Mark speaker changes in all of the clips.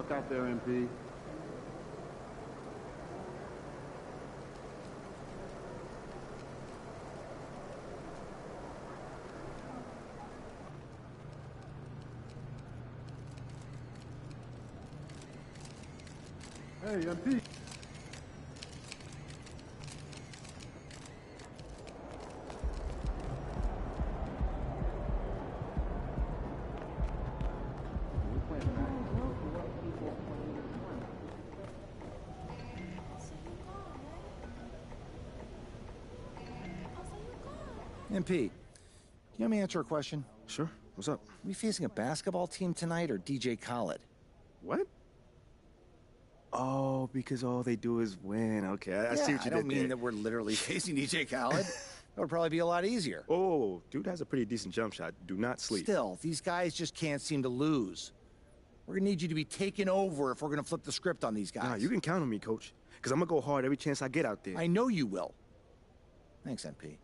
Speaker 1: Look out there, MP. Hey, MP.
Speaker 2: MP, you want me to answer a question?
Speaker 3: Sure. What's up?
Speaker 2: Are we facing a basketball team tonight or DJ Khaled?
Speaker 3: What? Oh, because all they do is win. Okay, I see what you did
Speaker 2: I don't mean
Speaker 3: there.
Speaker 2: that we're literally facing DJ Khaled. That would probably be a lot easier.
Speaker 3: Oh, dude has a pretty decent jump shot. Do not sleep.
Speaker 2: Still, these guys just can't seem to lose. We're gonna need you to be taken over if we're gonna flip the script on these guys.
Speaker 3: Nah, you can count on me, coach. Because I'm going to go hard every chance I get out there.
Speaker 2: I know you will. Thanks, MP.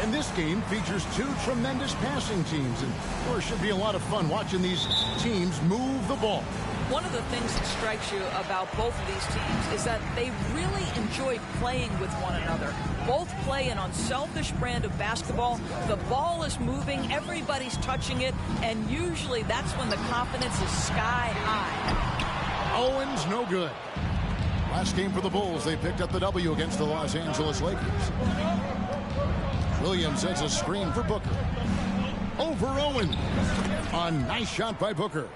Speaker 4: And this game features two tremendous passing teams, and there should be a lot of fun watching these teams move the ball.
Speaker 5: One of the things that strikes you about both of these teams is that they really enjoy playing with one another. Both play an unselfish brand of basketball. The ball is moving, everybody's touching it, and usually that's when the confidence is sky high.
Speaker 4: Owens, no good. Last game for the Bulls, they picked up the W against the Los Angeles Lakers. Williams sets a screen for Booker. Over Owens. A nice shot by Booker.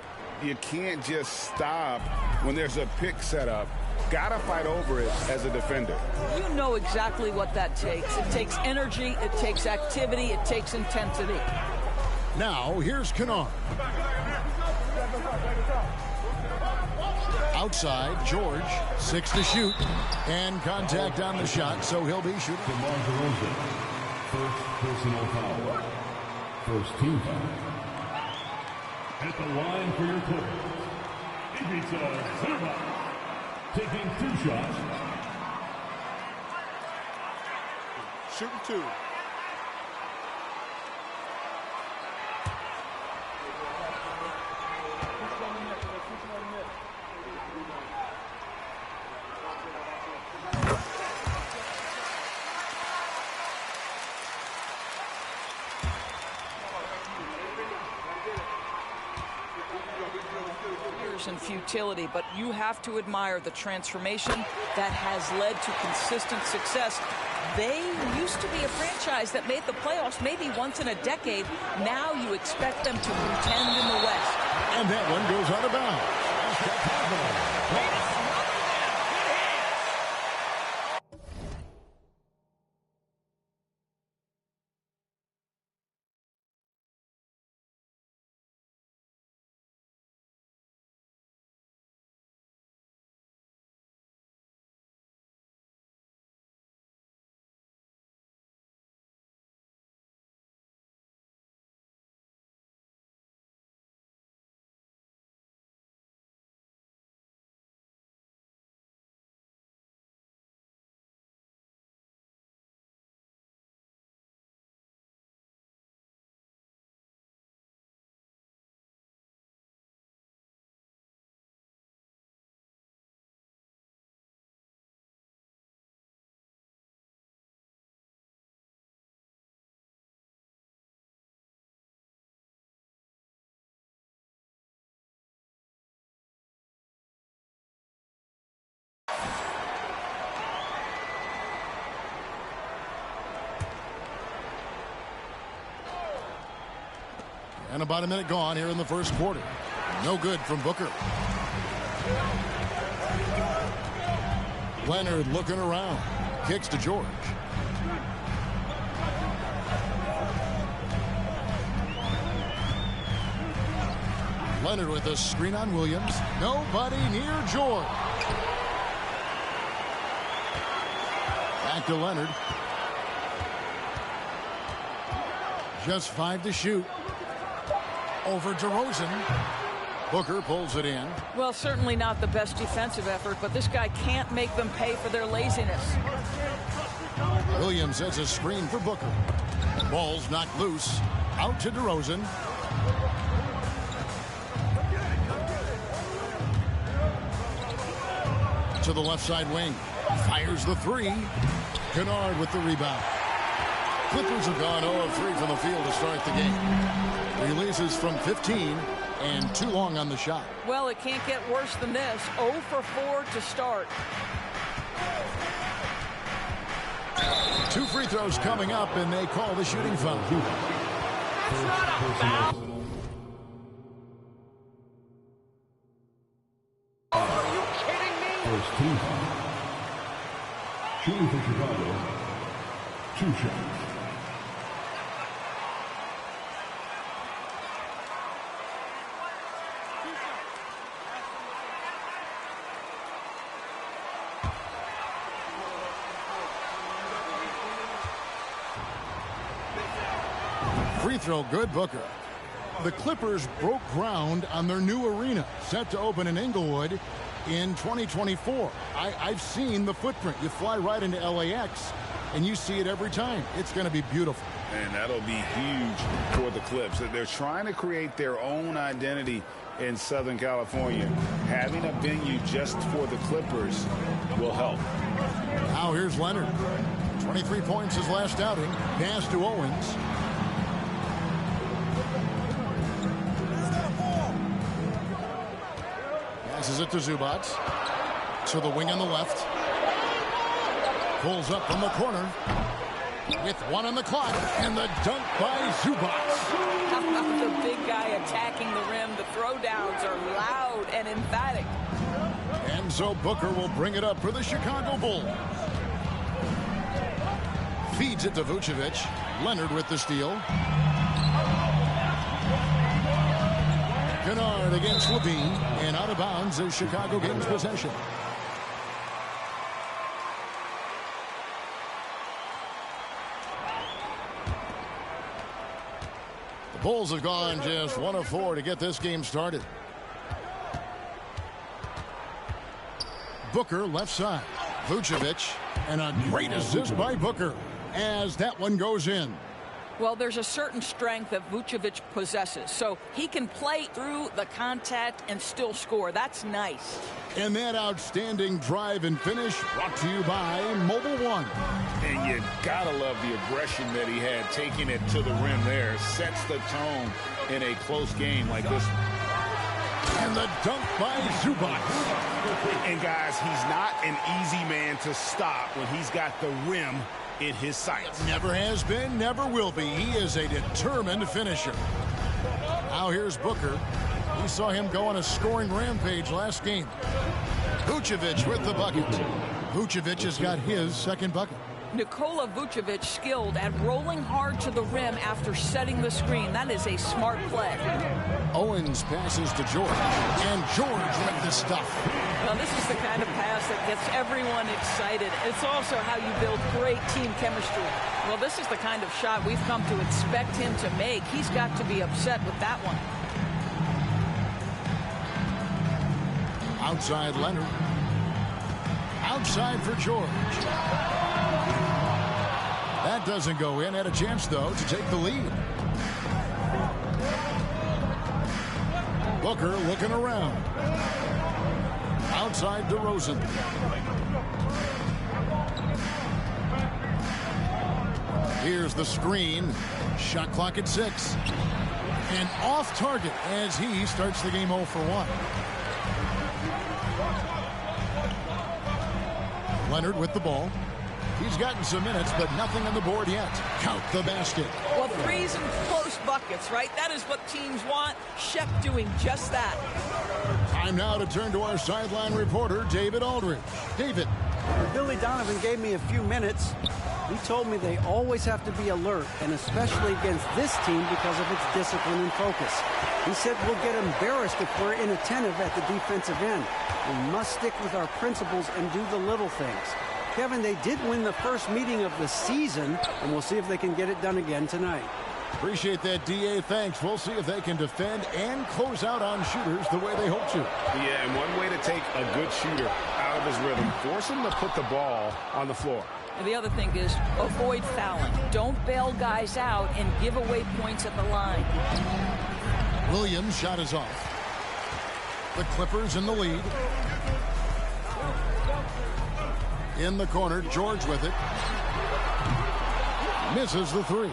Speaker 1: You can't just stop when there's a pick set up. Gotta fight over it as a defender.
Speaker 5: You know exactly what that takes. It takes energy, it takes activity, it takes intensity.
Speaker 4: Now, here's Kennard. Outside, George, 6 to shoot. And contact on the shot, so he'll be shooting.
Speaker 6: DeMar DeRozan, first personal foul. First team foul. At the line for your Clippers, Ivica Zubac, taking 2 shots.
Speaker 1: Shooting 2.
Speaker 5: And futility, but you have to admire the transformation that has led to consistent success. They used to be a franchise that made the playoffs maybe once in a decade. Now you expect them to contend in the West.
Speaker 4: And that one goes out of bounds. And about a minute gone here in the first quarter. No good from Booker. Leonard looking around. Kicks to George. Leonard with a screen on Williams. Nobody near George. Back to Leonard. Just 5 to shoot. Over DeRozan. Booker pulls it in.
Speaker 5: Well, certainly not the best defensive effort, but this guy can't make them pay for their laziness.
Speaker 4: Williams has a screen for Booker. Ball's knocked loose. Out to DeRozan. To the left side wing. Fires the 3. Kennard with the rebound. Clippers have gone 0 of 3 from the field to start the game. Releases from 15 and too long on the shot.
Speaker 5: Well, it can't get worse than this. 0 for 4 to start.
Speaker 4: 2 free throws coming up, and they call the shooting foul.
Speaker 6: That's not a foul.
Speaker 5: Are you kidding me?
Speaker 6: First team foul. Shooting for Chicago. 2 shots.
Speaker 4: Free throw good, Booker. The Clippers broke ground on their new arena, set to open in Inglewood in 2024. I've seen the footprint. You fly right into LAX, and you see it every time. It's going to be beautiful.
Speaker 1: And that'll be huge for the Clips. They're trying to create their own identity in Southern California. Having a venue just for the Clippers will help.
Speaker 4: Now here's Leonard. 23 points his last outing. Pass to Owens. Passes it to Zubac. To the wing on the left. Pulls up from the corner. with 1 on the clock, and the dunk by Zubac.
Speaker 5: The big guy attacking the rim. The throwdowns are loud and emphatic.
Speaker 4: And so Booker will bring it up for the Chicago Bulls. Feeds it to Vucevic. Leonard with the steal. Kennard against Levine, and out of bounds as Chicago gains possession. The Bulls have gone just 1 of 4 to get this game started. Booker left side. Vucevic, and a great assist by Booker as that one goes in.
Speaker 5: Well, there's a certain strength that Vucevic possesses, so he can play through the contact and still score. That's nice.
Speaker 4: And that outstanding drive and finish brought to you by Mobile One.
Speaker 1: And you gotta love the aggression that he had, taking it to the rim there. Sets the tone in a close game like this.
Speaker 4: And the dunk by Zubac.
Speaker 1: And guys, he's not an easy man to stop when he's got the rim in his sights.
Speaker 4: Never has been, never will be. He is a determined finisher. Now here's Booker. We saw him go on a scoring rampage last game. Vucevic with the bucket. Vucevic has got his second bucket.
Speaker 5: Nikola Vucevic skilled at rolling hard to the rim after setting the screen. That is a smart play.
Speaker 4: Owens passes to George, and George with the stuff.
Speaker 5: Well, this is the kind of pass that gets everyone excited. It's also how you build great team chemistry. Well, this is the kind of shot we've come to expect him to make. He's got to be upset with that one.
Speaker 4: Outside Leonard. Outside for George. That doesn't go in. Had a chance, though, to take the lead. Booker looking around. Outside DeRozan. Here's the screen. Shot clock at 6. And off target as he starts the game 0 for 1. Leonard with the ball. He's gotten some minutes, but nothing on the board yet. Count the basket.
Speaker 5: Well, threes and close buckets, right? That is what teams want. Shep doing just that.
Speaker 4: Time now to turn to our sideline reporter, David Aldridge. David.
Speaker 7: Billy Donovan gave me a few minutes. He told me they always have to be alert, and especially against this team because of its discipline and focus. He said we'll get embarrassed if we're inattentive at the defensive end. We must stick with our principles and do the little things. Kevin, they did win the first meeting of the season, and we'll see if they can get it done again tonight.
Speaker 4: Appreciate that, D.A. Thanks. We'll see if they can defend and close out on shooters the way they hope to.
Speaker 1: Yeah, and one way to take a good shooter out of his rhythm, force him to put the ball on the floor.
Speaker 5: And the other thing is avoid fouling. Don't bail guys out and give away points at the line.
Speaker 4: Williams' shot is off. The Clippers in the lead. In the corner, George with it. Misses the 3.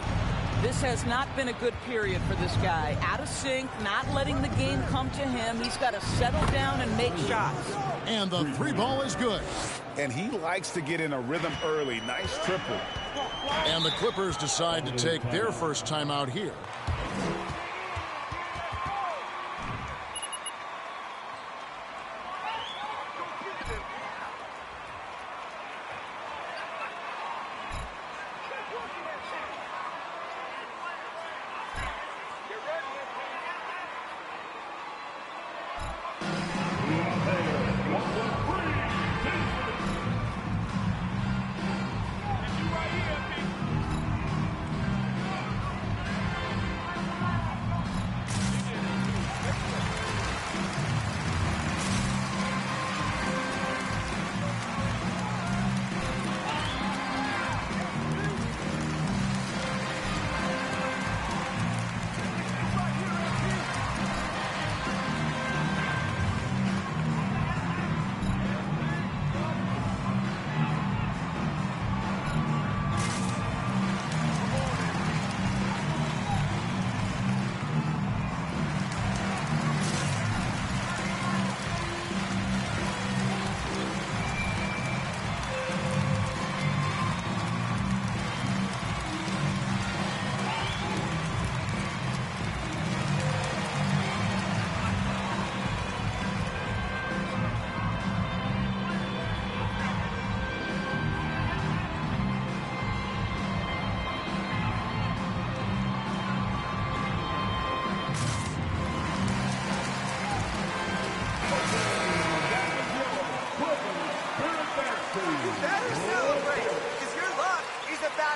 Speaker 5: This has not been a good period for this guy. Out of sync, not letting the game come to him. He's got to settle down and make shots.
Speaker 4: And the 3 ball is good.
Speaker 1: And he likes to get in a rhythm early. Nice triple.
Speaker 4: And the Clippers decide to take their first time out here.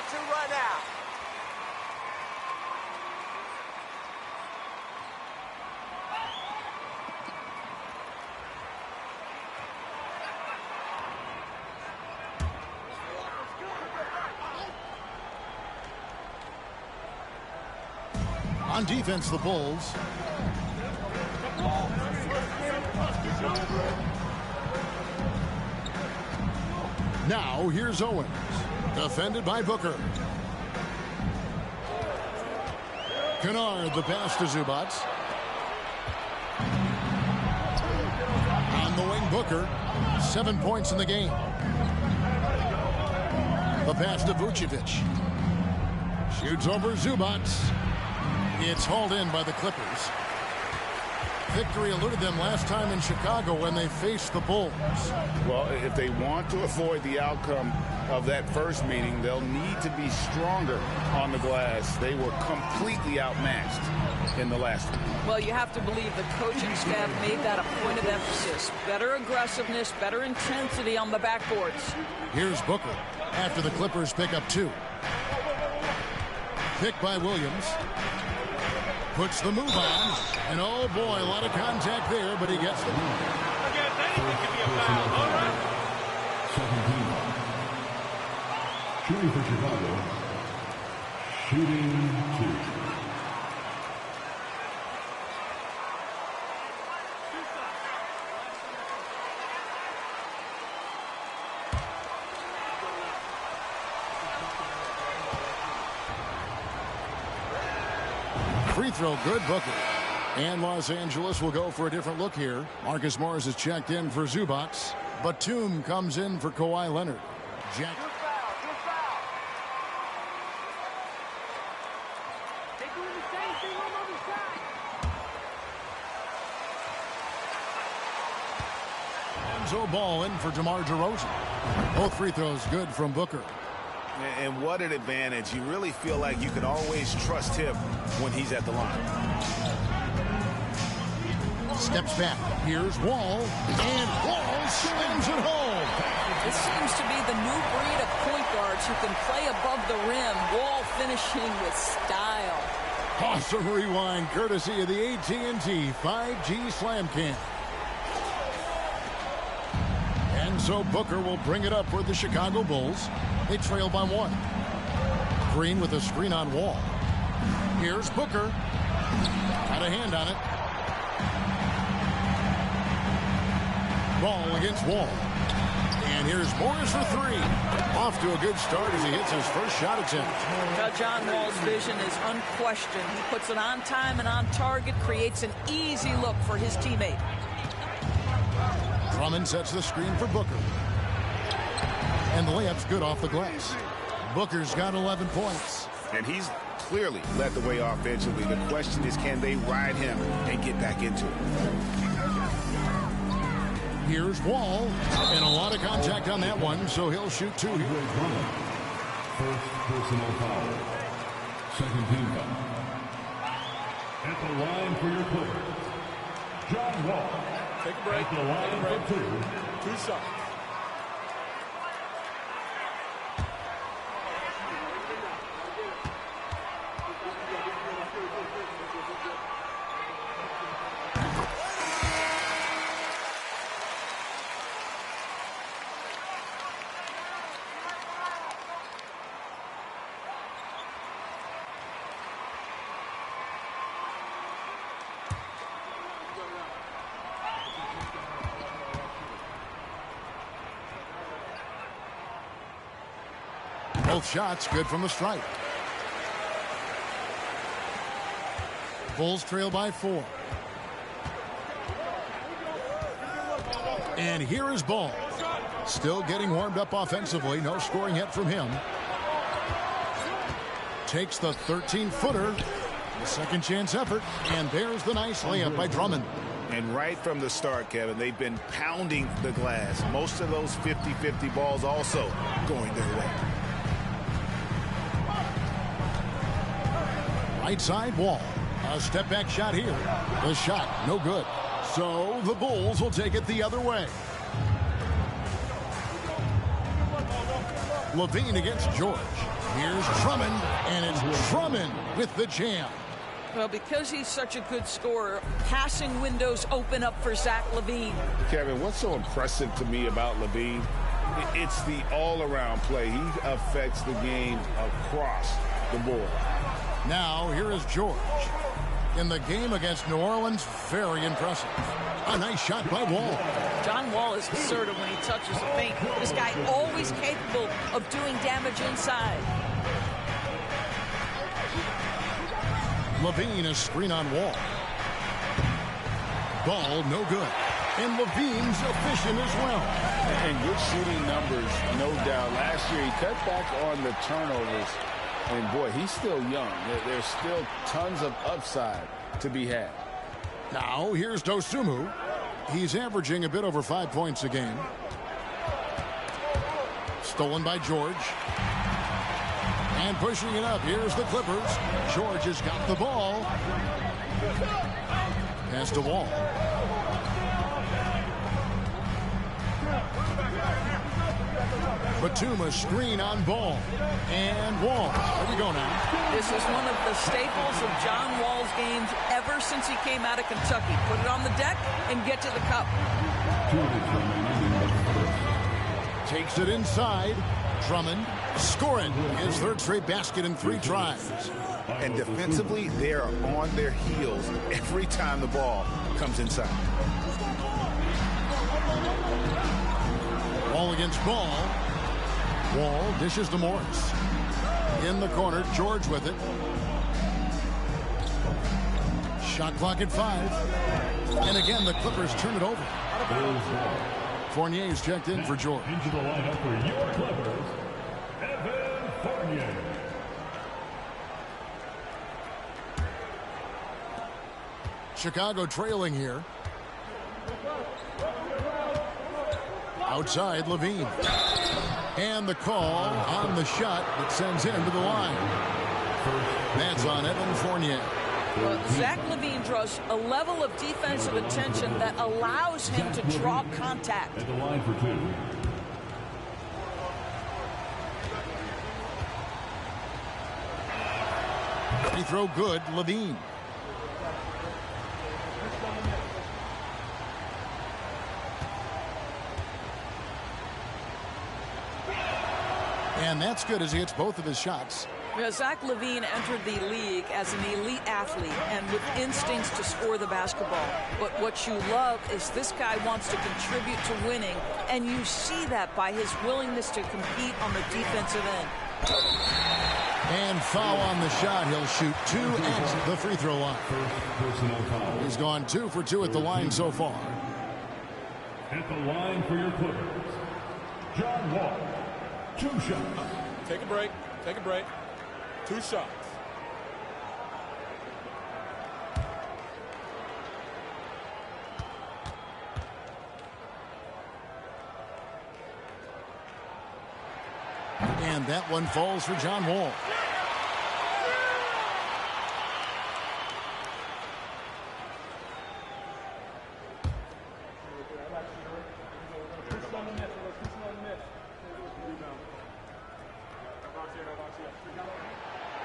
Speaker 8: got to run out.
Speaker 4: On defense, the Bulls. Now, here's Owens. Defended by Booker. Kennard, the pass to Zubac. On the wing, Booker. 7 points in the game. The pass to Vucevic. Shoots over Zubac. It's hauled in by the Clippers. Victory eluded them last time in Chicago when they faced the Bulls.
Speaker 1: Well, if they want to avoid the outcome of that first meeting, they'll need to be stronger on the glass. They were completely outmatched in the last one.
Speaker 5: Well, you have to believe the coaching staff made that a point of emphasis. Better aggressiveness, better intensity on the backboards.
Speaker 4: Here's Booker after the Clippers pick up 2. Picked by Williams. Puts the move on, and oh boy, a lot of contact there, but he gets it.
Speaker 6: Against anything can be a foul, all right? Second team. Shooting for Chicago. Shooting 2.
Speaker 4: Free throw, good, Booker. And Los Angeles will go for a different look here. Marcus Morris is checked in for Zubac. Batum comes in for Kawhi Leonard. Jack. Enzo Ball in for DeMar DeRozan. Both free throws good from Booker.
Speaker 1: And what an advantage. You really feel like you can always trust him when he's at the line.
Speaker 4: Steps back. Here's Wall. And Wall slams it home.
Speaker 5: This seems to be the new breed of point guards who can play above the rim. Wall finishing with style.
Speaker 4: Awesome rewind courtesy of the AT&T 5G Slam Cam. And so Booker will bring it up for the Chicago Bulls. They trail by 1. Green with a screen on Wall. Here's Booker. Got a hand on it. Ball against Wall. And here's Morris for 3. Off to a good start as he hits his first shot attempt.
Speaker 5: John Wall's vision is unquestioned. He puts it on time and on target, creates an easy look for his teammate.
Speaker 4: Drummond sets the screen for Booker. And the layup's good off the glass. Booker's got 11 points.
Speaker 1: And he's clearly led the way offensively. The question is, can they ride him and get back into it?
Speaker 4: Here's Wall. And a lot of contact on that one, so he'll shoot 2 here.
Speaker 6: First personal foul. Second team foul. At the line for your Clippers, John Wall.
Speaker 8: Take a break.
Speaker 6: At the line for 2.
Speaker 8: 2 shots.
Speaker 4: Both shots good from the stripe. Bulls trail by 4. And here is Ball. Still getting warmed up offensively. No scoring yet from him. Takes the 13-footer. The second chance effort. And there's the nice layup by Drummond.
Speaker 1: And right from the start, Kevin, they've been pounding the glass. Most of those 50-50 balls also going their way.
Speaker 4: Right side Wall. A step back shot here. The shot no good. So the Bulls will take it the other way. LaVine against George. Here's Drummond, and it's Drummond with the jam.
Speaker 5: Well, because he's such a good scorer, passing windows open up for Zach LaVine.
Speaker 1: Kevin, what's so impressive to me about LaVine? It's the all-around play. He affects the game across the board.
Speaker 4: Now, here is George. In the game against New Orleans, very impressive. A nice shot by Wall.
Speaker 5: John Wall is assertive when he touches the paint. This guy always capable of doing damage inside.
Speaker 4: LaVine, a screen on Wall. Ball, no good. And LaVine's efficient as well.
Speaker 1: And good shooting numbers, no doubt. Last year, he cut back on the turnovers. And, boy, he's still young. There's still tons of upside to be had.
Speaker 4: Now, here's Dosunmu. He's averaging a bit over 5 points a game. Stolen by George. And pushing it up. Here's the Clippers. George has got the ball. Pass to Wall. Batum, a screen on Ball. And Wall. Here we go now.
Speaker 5: This is one of the staples of John Wall's games ever since he came out of Kentucky. Put it on the deck and get to the cup.
Speaker 4: Takes it inside. Drummond scoring his third straight basket in 3 tries.
Speaker 1: And defensively, they are on their heels every time the ball comes inside.
Speaker 4: Wall against Ball. Wall dishes to Morris. In the corner, George with it. Shot clock at 5. And again, the Clippers turn it over. Fournier's checked in for George.
Speaker 6: Into the lineup for your Clippers, Evan Fournier.
Speaker 4: Chicago trailing here. Outside, LaVine. And the call on the shot that sends him to the line. That's on Evan Fournier.
Speaker 5: Well, Zach LaVine draws a level of defensive attention that allows him to draw contact.
Speaker 6: At the line for 2.
Speaker 4: Free throw good, LaVine. And that's good as he hits both of his shots.
Speaker 5: Zach LaVine entered the league as an elite athlete and with instincts to score the basketball. But what you love is this guy wants to contribute to winning, and you see that by his willingness to compete on the defensive end.
Speaker 4: And foul on the shot. He'll shoot 2 at the free throw line.
Speaker 6: Personal foul.
Speaker 4: He's gone 2 for 2 at the line so far.
Speaker 6: At the line for your Clippers, John Wall. 2 shots.
Speaker 8: Take a break. Take a break. 2 shots.
Speaker 4: And that one falls for John Wall.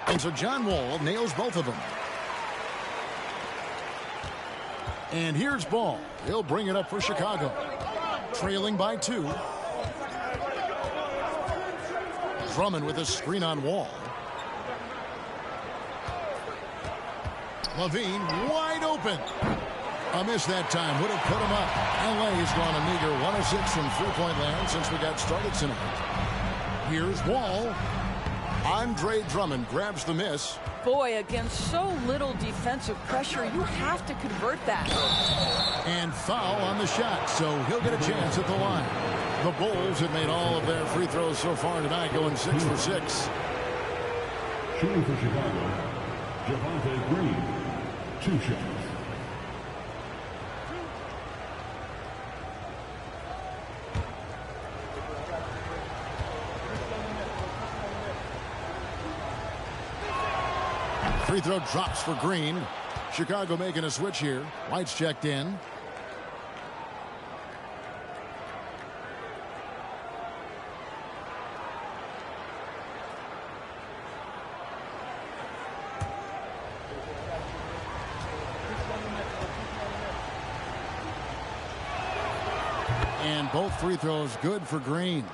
Speaker 4: And so John Wall nails both of them. And here's Ball. He'll bring it up for Chicago. Trailing by 2. Drummond with a screen on Wall. LaVine wide open. A miss that time would have put him up. LA's gone a meager 1 of 6 from 3-point land since we got started tonight. Here's Wall. Andre Drummond grabs the miss.
Speaker 5: Boy, against so little defensive pressure, you have to convert that.
Speaker 4: And foul on the shot, so he'll get a chance at the line. The Bulls have made all of their free throws so far tonight, going 6 for 6.
Speaker 6: Shooting for Chicago, Javonte Green. 2 shots.
Speaker 4: Free throw drops for Green. Chicago making a switch here. White's checked in. And both free throws good for Green.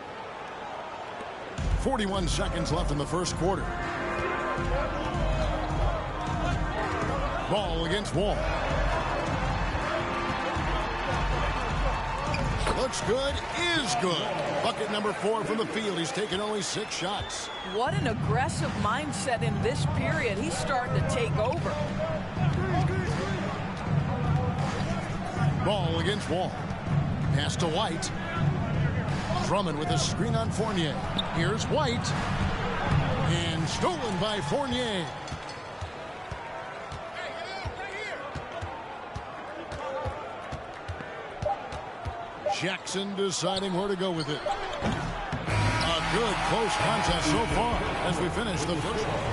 Speaker 4: 41 seconds left in the first quarter. Ball against Wall. Looks good, is good. Bucket number 4 from the field. He's taken only 6 shots.
Speaker 5: What an aggressive mindset in this period. He's starting to take over.
Speaker 4: Ball against Wall. Pass to White. Drummond with a screen on Fournier. Here's White. And stolen by Fournier. Jackson deciding where to go with it. A good close contest so far as we finish the first one.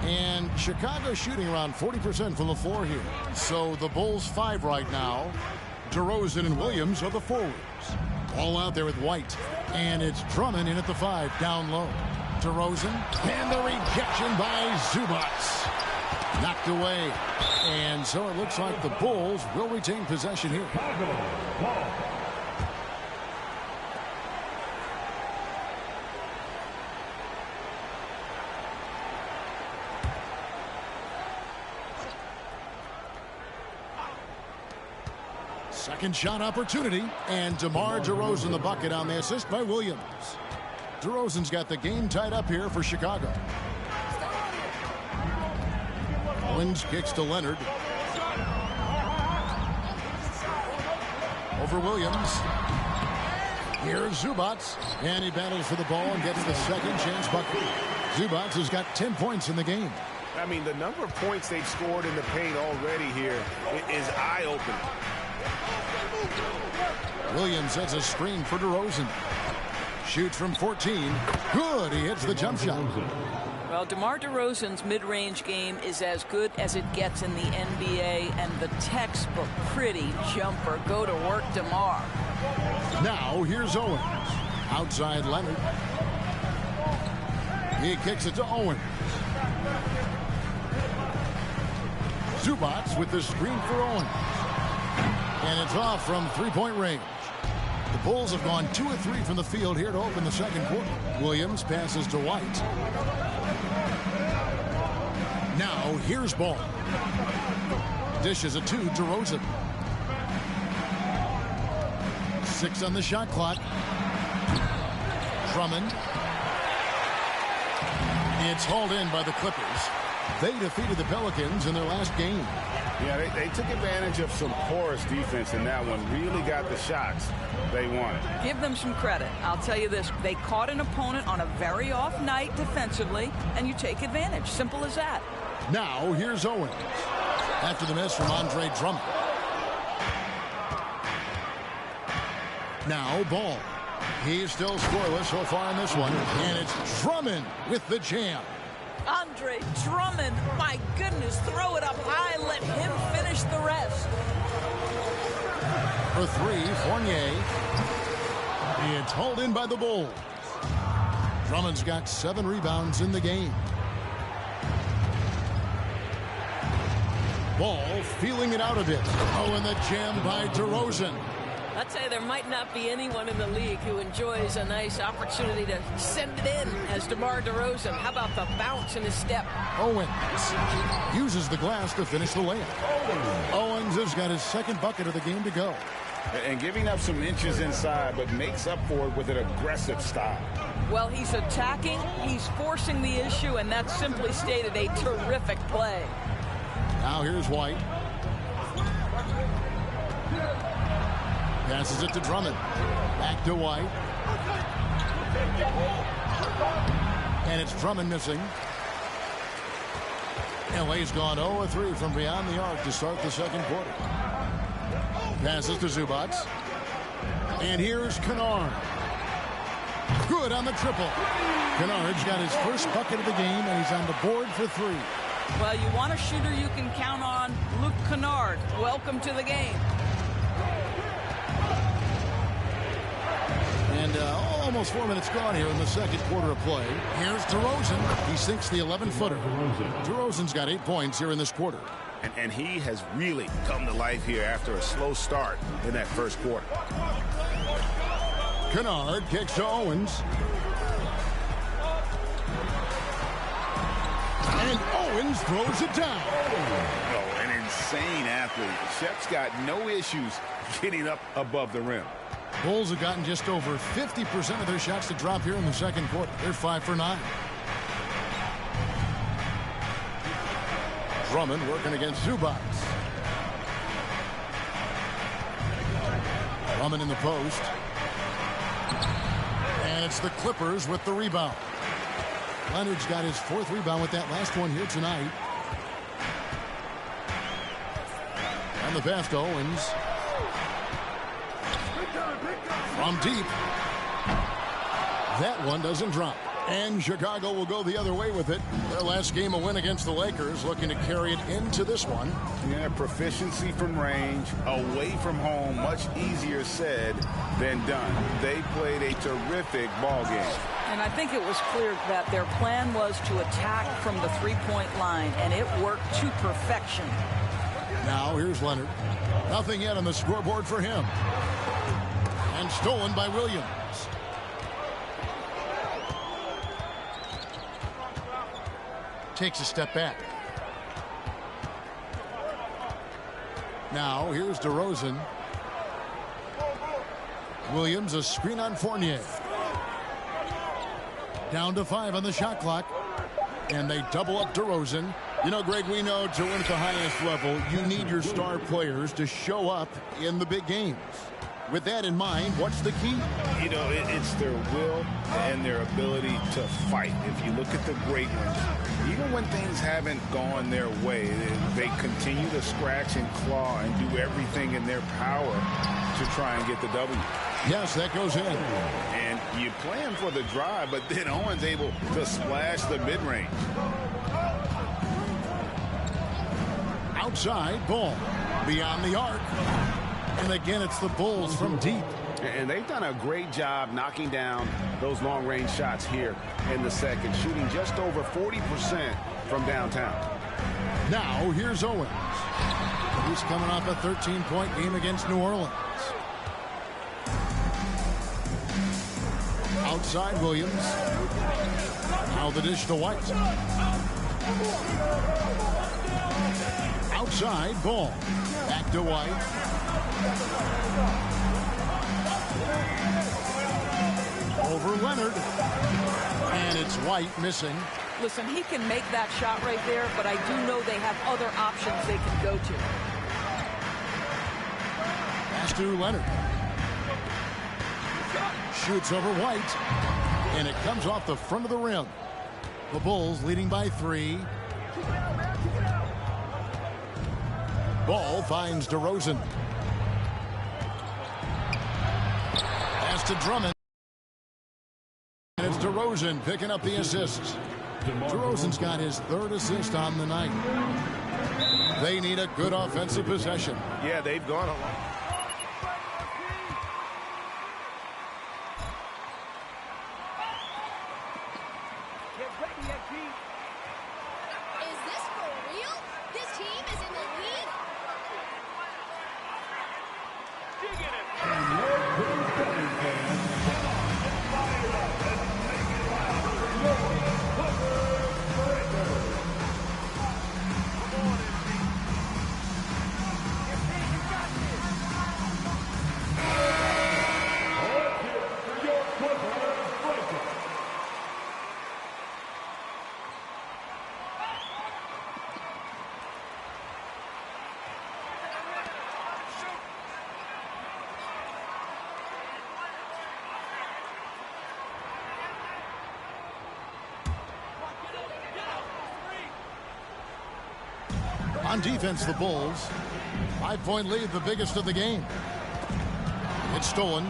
Speaker 4: And Chicago shooting around 40% from the floor here. So the Bulls 5 right now. DeRozan and Williams are the forwards. All out there with White. And it's Drummond in at the 5, down low. DeRozan, and the rejection by Zubac. Knocked away. And so it looks like the Bulls will retain possession here. Second shot opportunity, and DeMar DeRozan the bucket on the assist by Williams. DeRozan's got the game tied up here for Chicago. Owens kicks to Leonard. Over Williams. Here's Zubac, and he battles for the ball and gets the second chance bucket. Zubac has got 10 points in the game.
Speaker 9: I mean, the number of points they've scored in the paint already here is eye-opening.
Speaker 4: Williams has a screen for DeRozan. Shoots from 14. Good. He hits the jump shot.
Speaker 5: Well, DeMar DeRozan's mid-range game is as good as it gets in the NBA, and the textbook pretty jumper. Go to work, DeMar.
Speaker 4: Now here's Owens. Outside Leonard. He kicks it to Owens. Zubac with the screen for Owens. And it's off from three-point range. The Bulls have gone 2 of 3 from the field here to open the second quarter. Williams passes to White. Now here's Ball. Dishes it to DeRozan. 6 on the shot clock. Drummond. It's hauled in by the Clippers. They defeated the Pelicans in their last game.
Speaker 1: Yeah, they took advantage of some porous defense in that one. Really got the shots they wanted.
Speaker 5: Give them some credit. I'll tell you this. They caught an opponent on a very off night defensively, and you take advantage. Simple as that.
Speaker 4: Now, here's Owens. After the miss from Andre Drummond. Now, Ball. He's still scoreless so far in this one. And it's Drummond with the jam.
Speaker 5: Andre Drummond, my goodness, throw it up high, let him finish the rest.
Speaker 4: For 3, Fournier. It's hauled in by the Bulls. Drummond's got 7 rebounds in the game. Ball feeling it out a bit. Oh, and the jam by DeRozan.
Speaker 10: I'd say there might not be anyone in the league who enjoys a nice opportunity to send it in as DeMar DeRozan. How about the bounce in his step?
Speaker 4: Owens uses the glass to finish the layup. Owens has got his second bucket of the game to go.
Speaker 1: and giving up some inches inside, but makes up for it with an aggressive style.
Speaker 5: Well, he's attacking, he's forcing the issue, and that's simply stated a terrific play.
Speaker 4: Now here's White. Passes it to Drummond. Back to White. And it's Drummond missing. LA's gone 0-3 from beyond the arc to start the second quarter. Passes to Zubac. And here's Kennard. Good on the triple. Kennard's got his first bucket of the game, and he's on the board for 3.
Speaker 5: Well, you want a shooter you can count on. Luke Kennard, welcome to the game.
Speaker 4: And almost 4 minutes gone here in the second quarter of play. Here's DeRozan. He sinks the 11-footer. DeRozan's got 8 points here in this quarter.
Speaker 1: And he has really come to life here after a slow start in that first quarter.
Speaker 4: Kennard kicks to Owens. And Owens throws it down.
Speaker 1: Oh, an insane athlete. Shep's got no issues getting up above the rim.
Speaker 4: Bulls have gotten just over 50% of their shots to drop here in the second quarter. They're 5 for 9. Drummond working against Zubac. Drummond in the post. And it's the Clippers with the rebound. Leonard's got his 4th rebound with that last one here tonight. And the pass to Owens. From deep. That one doesn't drop. And Chicago will go the other way with it. Their last game a win against the Lakers, looking to carry it into this one.
Speaker 1: Yeah, proficiency from range, away from home, much easier said than done. They played a terrific ball game.
Speaker 5: And I think it was clear that their plan was to attack from the three-point line, and it worked to perfection.
Speaker 4: Now here's Leonard. Nothing yet on the scoreboard for him. And stolen by Williams. Takes a step back. Now here's DeRozan. Williams a screen on Fournier. Down to 5 on the shot clock. And they double up DeRozan. You know, Greg, we know to win at the highest level, you need your star players to show up in the big games. With that in mind, what's the key?
Speaker 1: You know, it's their will and their ability to fight. If you look at the great ones, even when things haven't gone their way, they continue to scratch and claw and do everything in their power to try and get the W.
Speaker 4: Yes, that goes in.
Speaker 1: And you plan for the drive, but then Owens able to splash the mid-range.
Speaker 4: Outside, ball beyond the arc. And again, it's the Bulls from deep.
Speaker 9: And they've done a great job knocking down those long-range shots here in the second, shooting just over 40% from downtown.
Speaker 4: Now, here's Owens. He's coming off a 13-point game against New Orleans. Outside, Williams. Now the dish to White. Outside, ball. Back to White. Over Leonard. And it's White missing.
Speaker 5: Listen, he can make that shot right there, but I do know they have other options they can go to.
Speaker 4: Pass to Leonard. Shoots over White. And it comes off the front of the rim. The Bulls leading by 3. Ball finds DeRozan. Pass to Drummond. And it's DeRozan picking up the assists. DeRozan's got his 3rd assist on the night. They need a good offensive possession.
Speaker 9: Yeah, they've gone a lot.
Speaker 11: Is this for real? This team is in the lead?
Speaker 4: On defense, the Bulls. 5-point lead, the biggest of the game. It's stolen.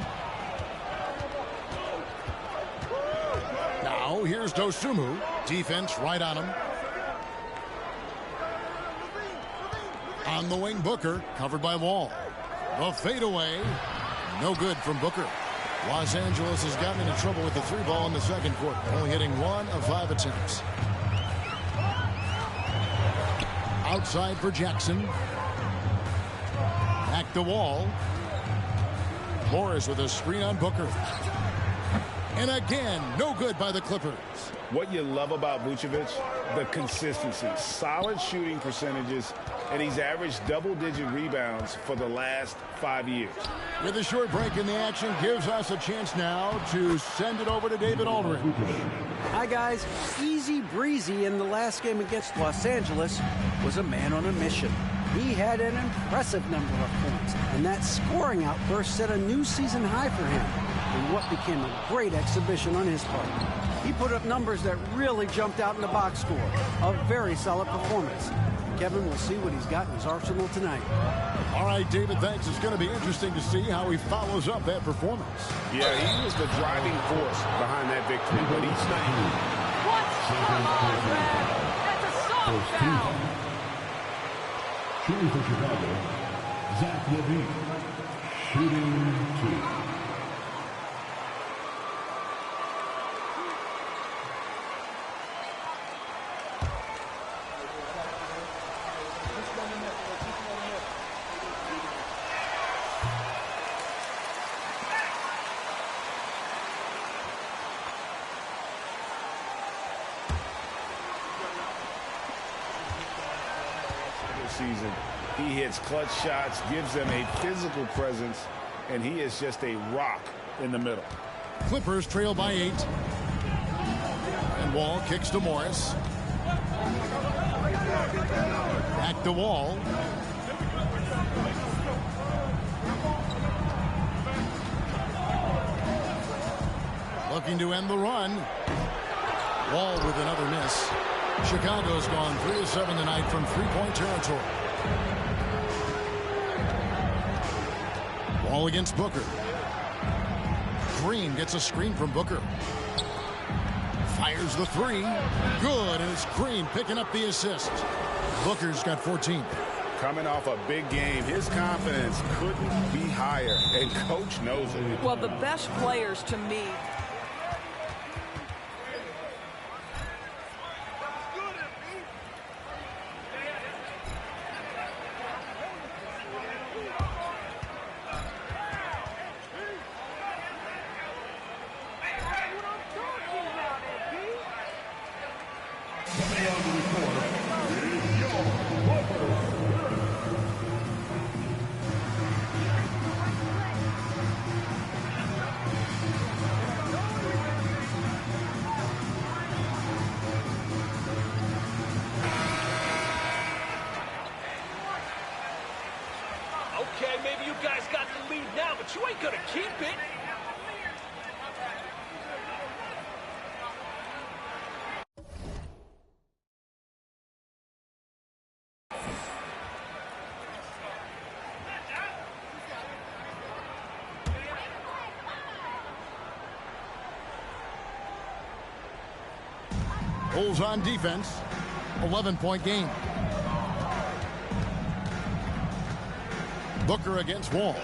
Speaker 4: Now, here's Dosunmu. Defense right on him. On the wing, Booker, covered by Wall. The fadeaway, no good from Booker. Los Angeles has gotten into trouble with the 3-ball in the second quarter, only hitting 1 of 5 attempts. Outside for Jackson. Back to Wall. Morris with a screen on Booker. And again, no good by the Clippers.
Speaker 1: What you love about Vucevic, the consistency. Solid shooting percentages, and he's averaged double-digit rebounds for the last 5 years.
Speaker 4: With a short break in the action, gives us a chance now to send it over to David Aldridge.
Speaker 7: Hi, guys. Easy breezy in the last game against Los Angeles was a man on a mission. He had an impressive number of points, and that scoring outburst set a new season high for him in what became a great exhibition on his part. He put up numbers that really jumped out in the box score. A very solid performance. Kevin will see what he's got in his arsenal tonight.
Speaker 4: All right, David, thanks. It's going to be interesting to see how he follows up that performance.
Speaker 9: Yeah, he was the driving force behind that victory, but he's not.
Speaker 5: What? Come on, Brad. That's a soft foul.
Speaker 6: Shooting for Chicago, Zach LaVine. Shooting 2.
Speaker 1: Season. He hits clutch shots, gives them a physical presence, and he is just a rock in the middle.
Speaker 4: Clippers trail by 8. And Wall kicks to Morris. Back to Wall. Looking to end the run. Wall with another miss. Chicago's gone 3 of 7 tonight from 3-point territory. Wall against Booker. Green gets a screen from Booker. Fires the 3. Good, and it's Green picking up the assist. Booker's got 14.
Speaker 1: Coming off a big game, his confidence couldn't be higher, and coach knows it.
Speaker 5: Well, the best players to me.
Speaker 12: Okay, maybe you guys got the lead now, but you ain't gonna keep it.
Speaker 4: Bulls on defense. 11-point game. Booker against Wall.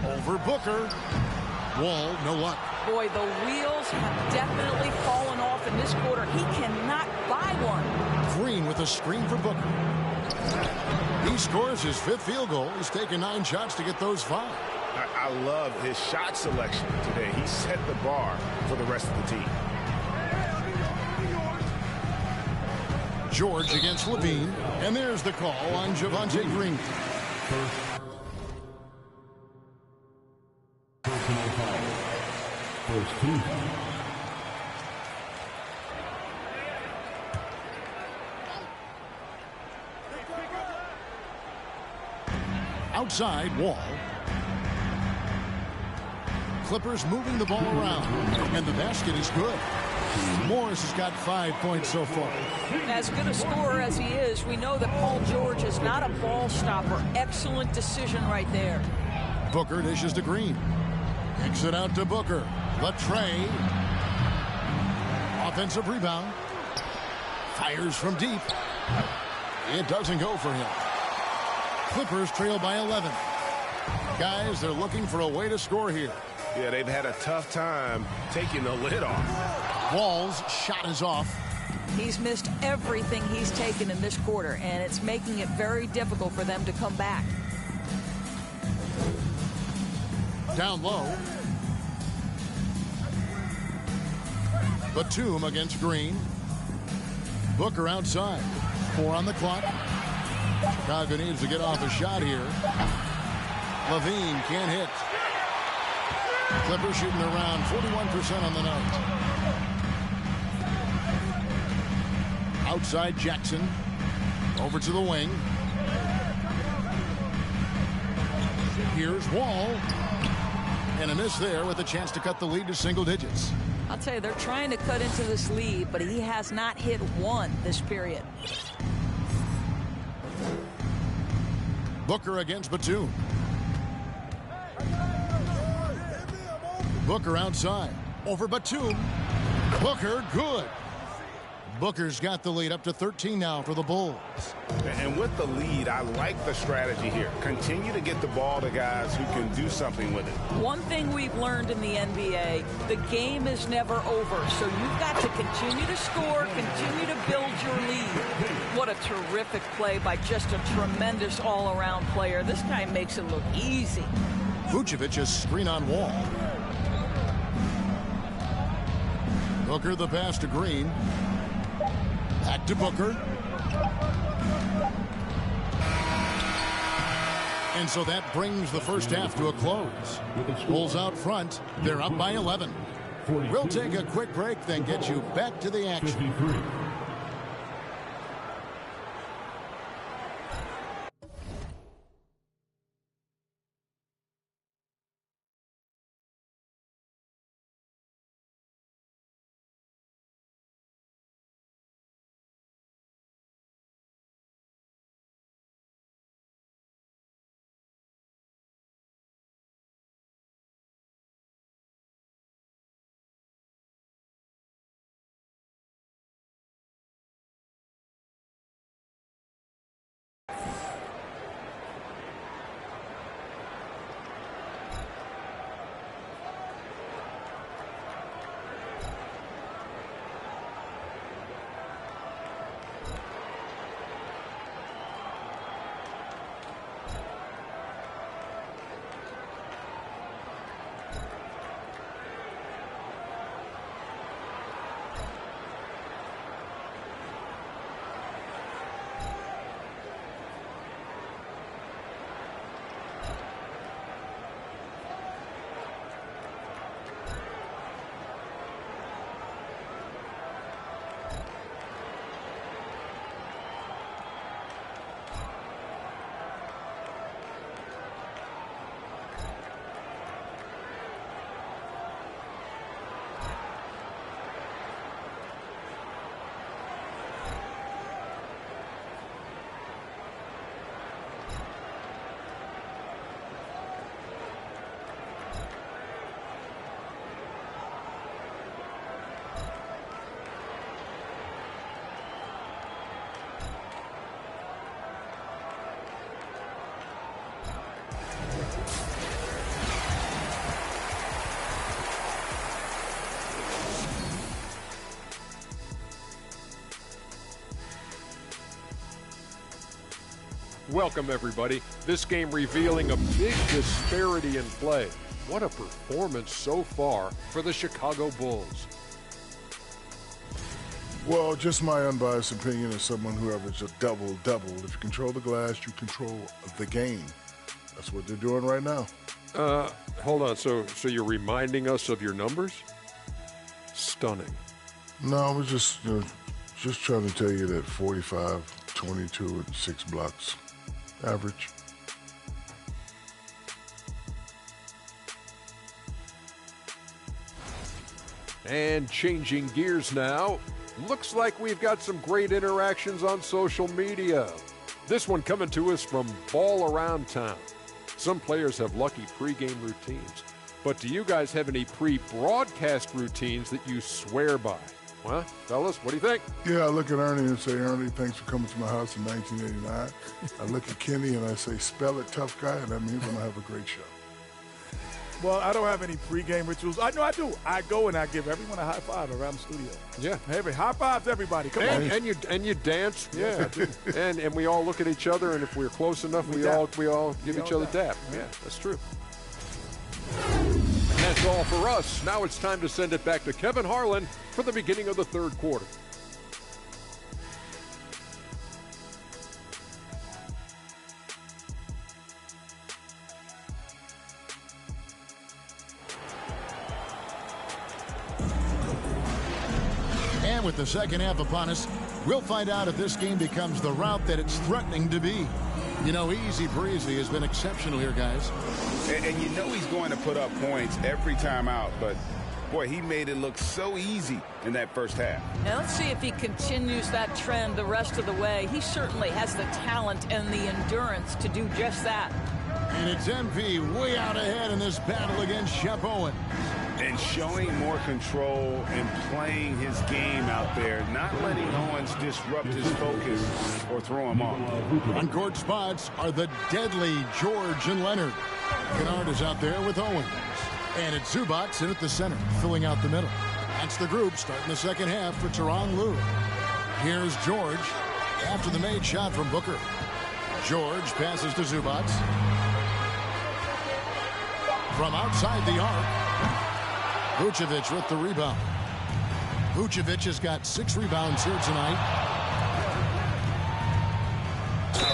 Speaker 4: Over Booker. Wall, no luck.
Speaker 5: Boy, the wheels have definitely fallen off in this quarter. He cannot buy one.
Speaker 4: Green with a screen for Booker. He scores his 5th field goal. He's taken 9 shots to get those 5.
Speaker 1: I love his shot selection today. He set the bar for the rest of the team.
Speaker 4: George against LaVine, and there's the call on Javonte Green.
Speaker 6: Personal foul. First team foul.
Speaker 4: Outside, Wall. Clippers moving the ball around. And the basket is good. Morris has got 5 points so far.
Speaker 5: As good a scorer as he is, we know that Paul George is not a ball stopper. Excellent decision right there.
Speaker 4: Booker dishes to Green. Kicks it out to Booker. Latrey. Offensive rebound. Fires from deep. It doesn't go for him. Clippers trail by 11. Guys, they're looking for a way to score here.
Speaker 9: Yeah, they've had a tough time taking the lid off.
Speaker 4: Wall's shot is off.
Speaker 5: He's missed everything he's taken in this quarter, and it's making it very difficult for them to come back.
Speaker 4: Down low. Batum against Green. Booker outside. 4 on the clock. Chicago needs to get off a shot here. Levine can't hit. Clippers shooting around 41% on the night. Outside Jackson. Over to the wing. Here's Wall. And a miss there with a chance to cut the lead to single digits.
Speaker 5: I'll tell you, they're trying to cut into this lead, but he has not hit one this period.
Speaker 4: Booker against Batum. Booker outside. Over Batum. Booker, good. Booker's got the lead up to 13 now for the Bulls.
Speaker 1: And with the lead, I like the strategy here. Continue to get the ball to guys who can do something with it.
Speaker 5: One thing we've learned in the NBA, the game is never over. So you've got to continue to score, continue to build your lead. What a terrific play by just a tremendous all-around player. This guy makes it look easy.
Speaker 4: Vucevic screen on Wall. Booker the pass to Green. Back to Booker. And so that brings the first half to a close. Bulls out front. They're up by 11. We'll take a quick break, then get you back to the action.
Speaker 13: Welcome, everybody. This game revealing a big disparity in play. What a performance so far for the Chicago Bulls.
Speaker 14: Well, just my unbiased opinion as someone who averaged a double-double. If you control the glass, you control the game. That's what they're doing right now.
Speaker 13: Hold on. So you're reminding us of your numbers? Stunning.
Speaker 14: No, I was just trying to tell you that 45, 22, and 6 blocks. Average.
Speaker 13: And changing gears now, looks like we've got some great interactions on social media. This one coming to us from Ball Around Town. Some players have lucky pregame routines, but do you guys have any pre-broadcast routines that you swear by? Well, fellas, what do you think?
Speaker 14: Yeah, I look at Ernie and say, Ernie, thanks for coming to my house in 1989. I look at Kenny and I say, spell it, tough guy, and that means I'm going to have a great show.
Speaker 15: Well, I don't have any pregame rituals. I know I do. I go and I give everyone a high five around the studio.
Speaker 13: Yeah.
Speaker 15: Hey, high fives, everybody. Come on.
Speaker 13: And you dance. Yeah. and we all look at each other, and if we're close enough, we all give each other dap. Yeah, that's true. And that's all for us. Now it's time to send it back to Kevin Harlan for the beginning of the third quarter.
Speaker 4: And with the second half upon us, we'll find out if this game becomes the route that it's threatening to be. You know, Easy Breezy has been exceptional here, guys.
Speaker 9: And you know he's going to put up points every time out, but boy, he made it look so easy in that first half.
Speaker 5: Now let's see if he continues that trend the rest of the way. He certainly has the talent and the endurance to do just that.
Speaker 4: And it's MP way out ahead in this battle against Shep Owens.
Speaker 9: And showing more control and playing his game out there, not letting Owens disrupt his focus or throw him off.
Speaker 4: On court spots are the deadly George and Leonard. Kennard is out there with Owens. And it's Zubac in at the center, filling out the middle. That's the group starting the second half for Tyronn Lue. Here's George after the made shot from Booker. George passes to Zubac. From outside the arc, Vucevic with the rebound. Vucevic has got 6 rebounds here tonight.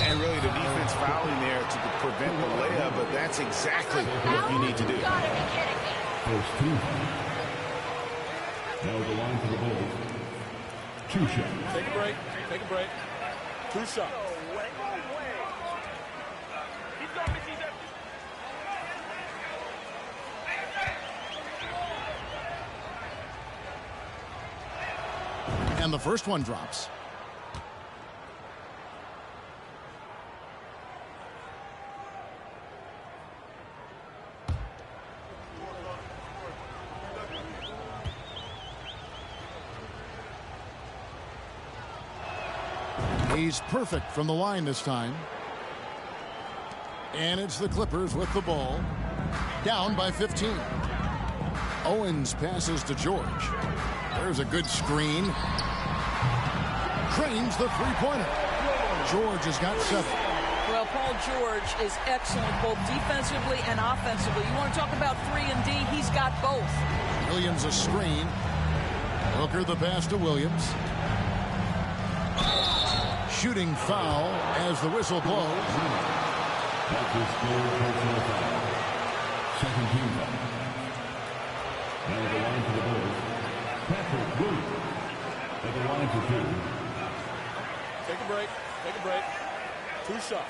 Speaker 9: And really the defense fouling there to prevent the layup, but that's exactly what you need to do.
Speaker 6: First team. Now the line for the Bulls. 2 shots.
Speaker 8: Take a break. Take a break. 2 shots.
Speaker 4: And the first one drops. He's perfect from the line this time. And it's the Clippers with the ball. Down by 15. Owens passes to George. There's a good screen. Cranes the three-pointer. George has got 7.
Speaker 5: Well, Paul George is excellent both defensively and offensively. You want to talk about 3 and D? He's got both.
Speaker 4: Williams a screen. Hooker the pass to Williams. Shooting foul as the whistle blows.
Speaker 6: Second team foul. Now the line for the Bulls. Patrick Williams at the line for 2.
Speaker 8: Take a break. Take a break. 2 shots.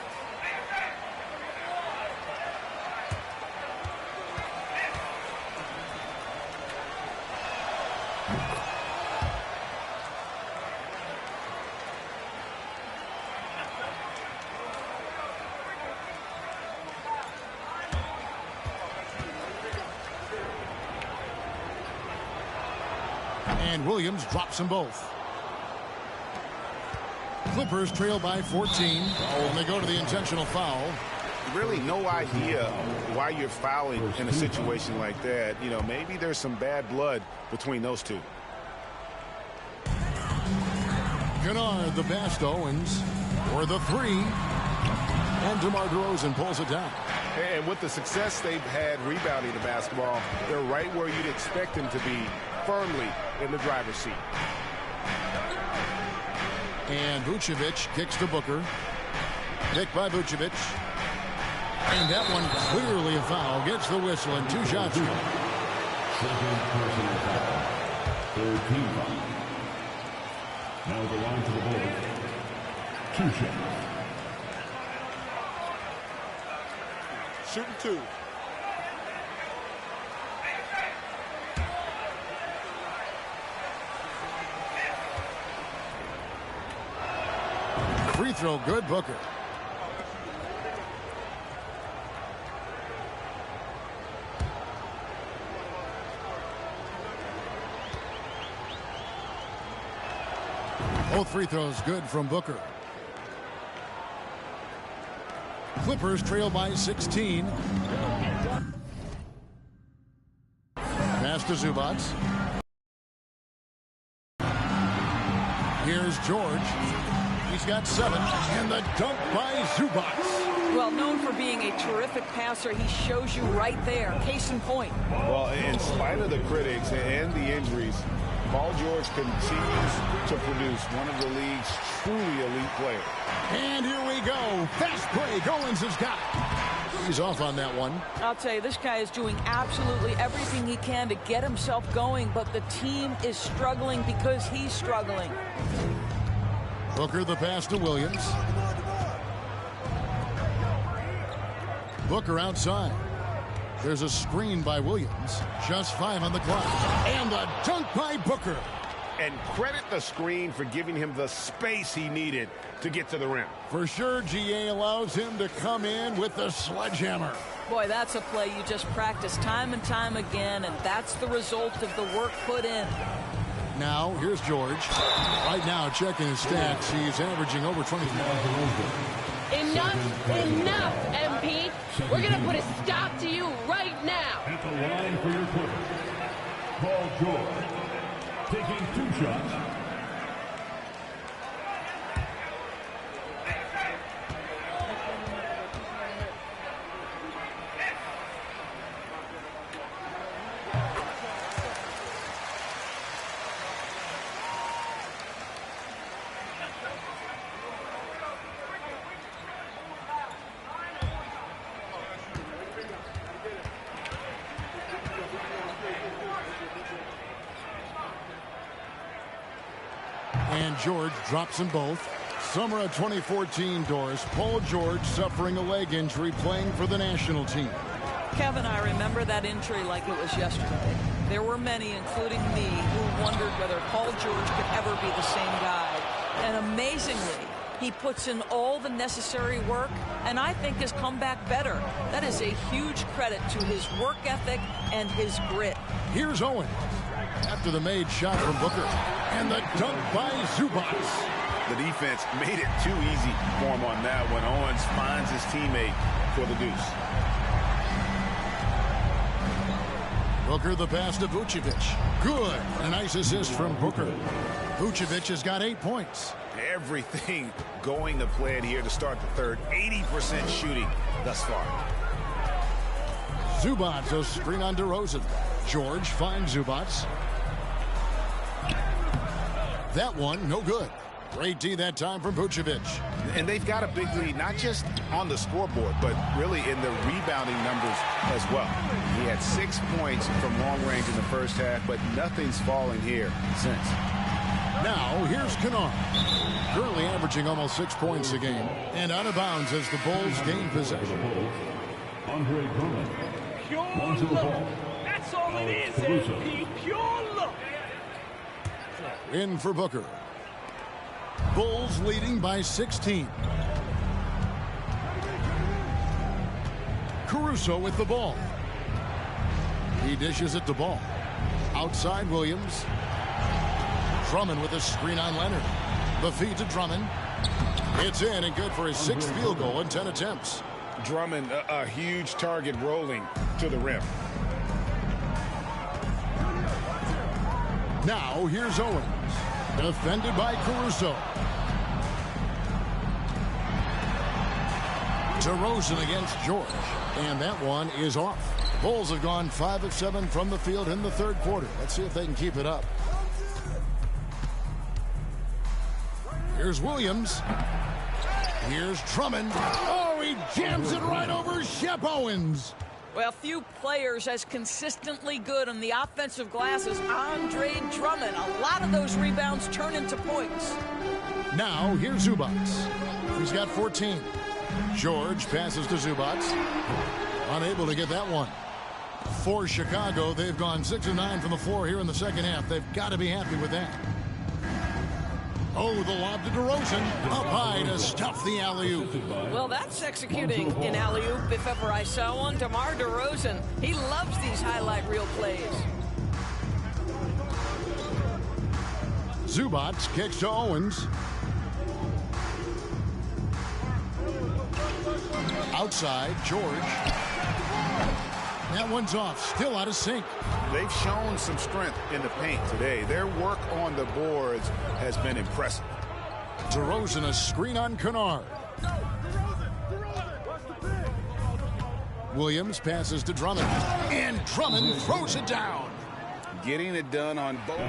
Speaker 4: And Williams drops them both. Clippers trail by 14, and they go to the intentional foul.
Speaker 9: Really no idea why you're fouling in a situation like that. You know, maybe there's some bad blood between those two.
Speaker 4: Kennard the pass to Owens for the 3. And DeMar DeRozan pulls it down.
Speaker 9: And with the success they've had rebounding the basketball, they're right where you'd expect them to be, firmly in the driver's seat.
Speaker 4: And Vucevic kicks to Booker. Kick by Vucevic. And that one clearly a foul. Gets the whistle and 2 shots.
Speaker 6: Second personal foul. Third team foul. Now the line to the Bulls. 2 shots.
Speaker 8: Shooting 2.
Speaker 4: throw good, Booker. Both free throws good from Booker. Clippers trail by 16. Pass to Zubac. Here's George. He's got 7. And the dunk by Zubac.
Speaker 5: Well, known for being a terrific passer, he shows you right there. Case in point.
Speaker 1: Well, in spite of the critics and the injuries, Paul George continues to produce one of the league's truly elite players.
Speaker 4: And here we go. Fast break. Owens has got it. He's off on that one.
Speaker 5: I'll tell you, this guy is doing absolutely everything he can to get himself going, but the team is struggling because he's struggling.
Speaker 4: Booker the pass to Williams. Booker outside. There's a screen by Williams. Just 5 on the clock. And the dunk by Booker.
Speaker 9: And credit the screen for giving him the space he needed to get to the rim.
Speaker 4: For sure, GA allows him to come in with the sledgehammer.
Speaker 5: Boy, that's a play you just practice time and time again, and that's the result of the work put in.
Speaker 4: Now, here's George. Right now, checking his stats, he's averaging over 20.
Speaker 10: Enough, MP. We're going to put a stop to you right now.
Speaker 6: At the line for your quarter, Paul George, taking 2 shots.
Speaker 4: And George drops them both. Summer of 2014, Doris. Paul George suffering a leg injury playing for the national team.
Speaker 5: Kevin, I remember that injury like it was yesterday. There were many, including me, who wondered whether Paul George could ever be the same guy. And amazingly, he puts in all the necessary work and I think has come back better. That is a huge credit to his work ethic and his grit.
Speaker 4: Here's Owens after the made shot from Booker. And the dunk by Zubac.
Speaker 9: The defense made it too easy for him on that when Owens finds his teammate for the deuce.
Speaker 4: Booker the pass to Vucevic. Good. A nice assist from Booker. Vucevic has got 8 points.
Speaker 9: Everything going to plan here to start the third. 80% shooting thus far.
Speaker 4: Zubac a screen on DeRozan. George finds Zubac. That one, no good. Great D that time from Vucevic.
Speaker 1: And they've got a big lead, not just on the scoreboard, but really in the rebounding numbers as well. He had 6 points from long range in the first half, but nothing's falling here since.
Speaker 4: Now, here's Kennard. Currently averaging almost 6 points a game. And out of bounds as the Bulls gain possession.
Speaker 6: Andre Drummond.
Speaker 12: Pure luck. That's all it is, MP. Pure luck.
Speaker 4: In for Booker. Bulls leading by 16. Caruso with the ball. He dishes it to Ball. Outside Williams. Drummond with a screen on Leonard. The feed to Drummond. It's in and good for his 6th field goal in 10 attempts.
Speaker 1: Drummond, a huge target rolling to the rim.
Speaker 4: Now here's Owens. Defended by Caruso. DeRozan against George. And that one is off. Bulls have gone 5 of 7 from the field in the third quarter. Let's see if they can keep it up. Here's Williams. Here's Drummond. Oh, he jams it right over Shep Owens.
Speaker 5: Well, few players as consistently good on the offensive glass as Andre Drummond. A lot of those rebounds turn into points.
Speaker 4: Now, here's Zubac. He's got 14. George passes to Zubac. Unable to get that one. For Chicago, they've gone 6 of 9 from the floor here in the second half. They've got to be happy with that. Oh, the lob to DeRozan. Up high to stuff the alley-oop.
Speaker 10: Well, that's executing an alley-oop if ever I saw one. DeMar DeRozan, he loves these highlight reel plays.
Speaker 4: Zubac kicks to Owens. Outside, George. That one's off, still out of sync.
Speaker 1: They've shown some strength in the paint today. Their work on the boards has been impressive.
Speaker 4: DeRozan, a screen on Kennard. Williams passes to Drummond, and Drummond throws it down.
Speaker 1: Getting it done on both.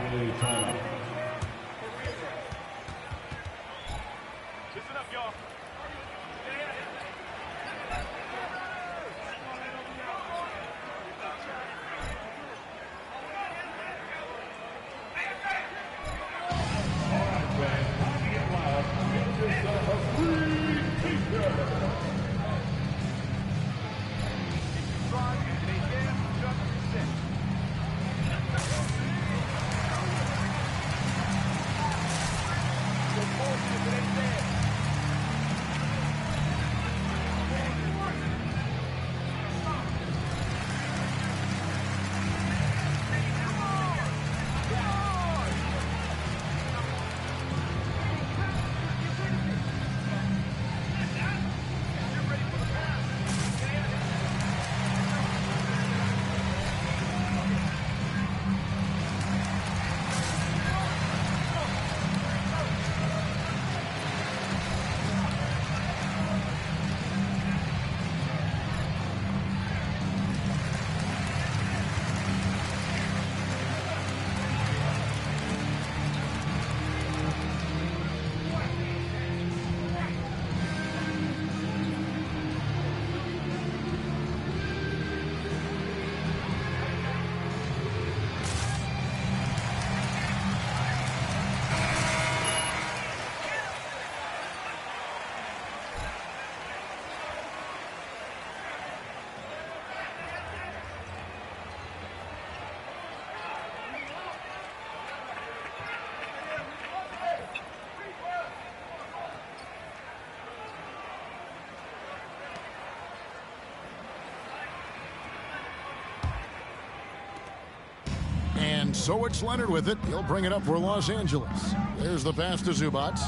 Speaker 4: And so it's Leonard with it. He'll bring it up for Los Angeles. There's the pass to Zubac.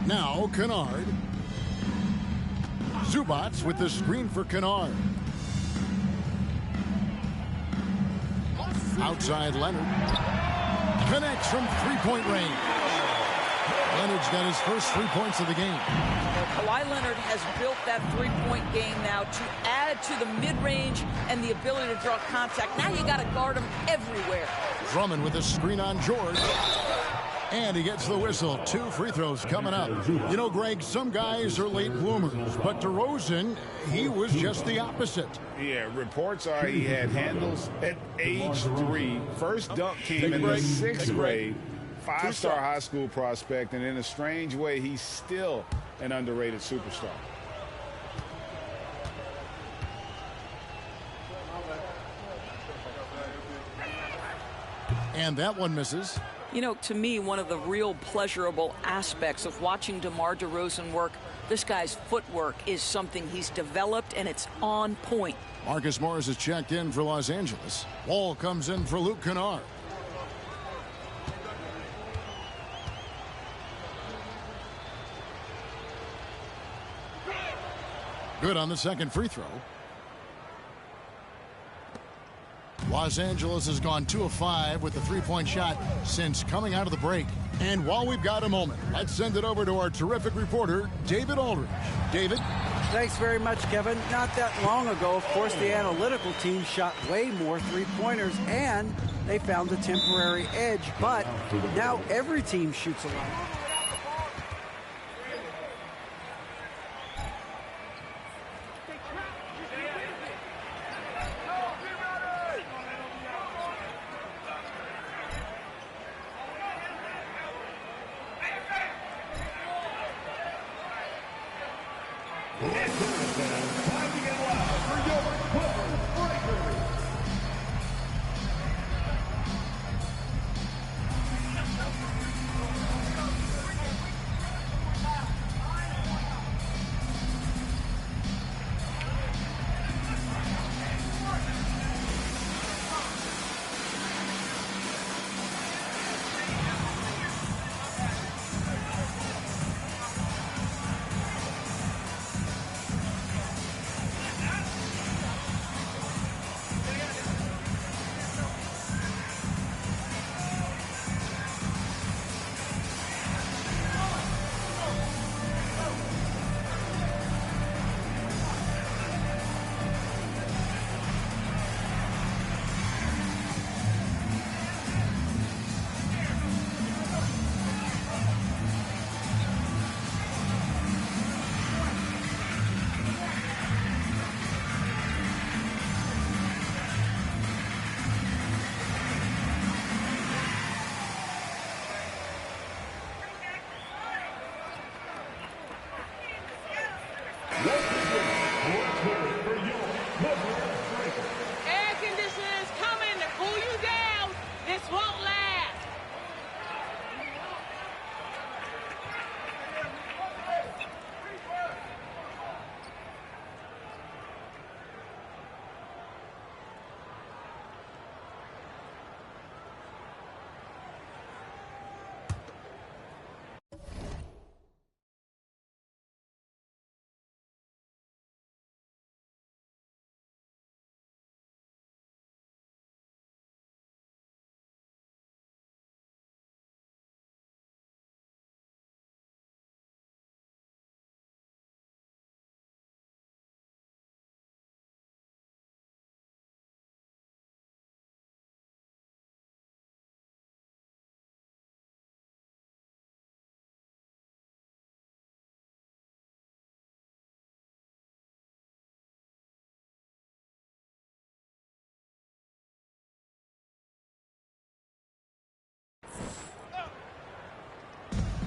Speaker 4: Now Kennard. Zubac with the screen for Kennard. Outside Leonard. Connects from three-point range. Leonard's got his first 3 points of the game.
Speaker 5: Kawhi Leonard has built that three-point game now to add to the mid-range and the ability to draw contact. Now you got to guard him everywhere.
Speaker 4: Drummond with a screen on George. And he gets the whistle. 2 free throws coming up. You know, Greg, some guys are late bloomers, but DeRozan, he was just the opposite.
Speaker 1: Yeah, reports are he had handles at age 3. First dunk came in the 6th grade. 5-star high school prospect, and in a strange way, he's still an underrated superstar.
Speaker 4: And that one misses.
Speaker 5: You know, to me, one of the real pleasurable aspects of watching DeMar DeRozan work, this guy's footwork is something he's developed, and it's on point.
Speaker 4: Marcus Morris is checked in for Los Angeles. Wall comes in for Luke Kennard. Good on the second free throw. Los Angeles has gone 2 of 5 with the three-point shot since coming out of the break. And while we've got a moment, let's send it over to our terrific reporter, David Aldridge. David?
Speaker 7: Thanks very much, Kevin. Not that long ago, of course, the analytical team shot way more three-pointers, and they found a temporary edge. But now every team shoots a lot.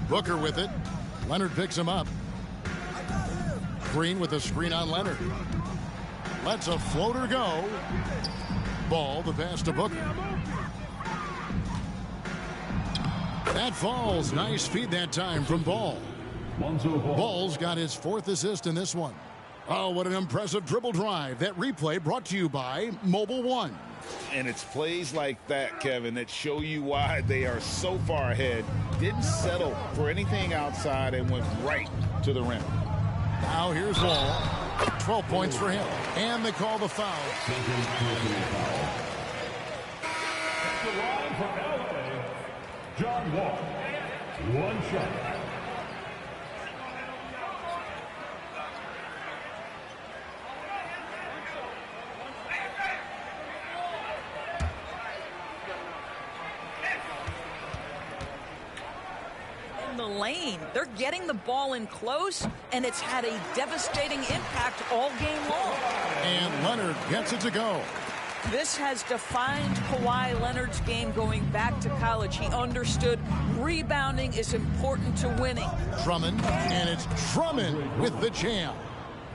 Speaker 4: Booker with it. Leonard picks him up. Green with a screen on Leonard. Lets a floater go. Ball, the pass to Booker. That falls. Nice feed that time from Ball. Ball's got his 4th assist in this one. Oh, what an impressive dribble drive. That replay brought to you by Mobile One.
Speaker 1: And it's plays like that, Kevin, that show you why they are so far ahead. Didn't settle for anything outside and went right to the rim.
Speaker 4: Now here's Wall. 12 points for him. And they call the foul.
Speaker 6: The line for LA, John Wall. 1 shot.
Speaker 5: The lane. They're getting the ball in close, and it's had a devastating impact all game long.
Speaker 4: And Leonard gets it to go.
Speaker 5: This has defined Kawhi Leonard's game going back to college. He understood rebounding is important to winning.
Speaker 4: Drummond, and it's Drummond with the jam.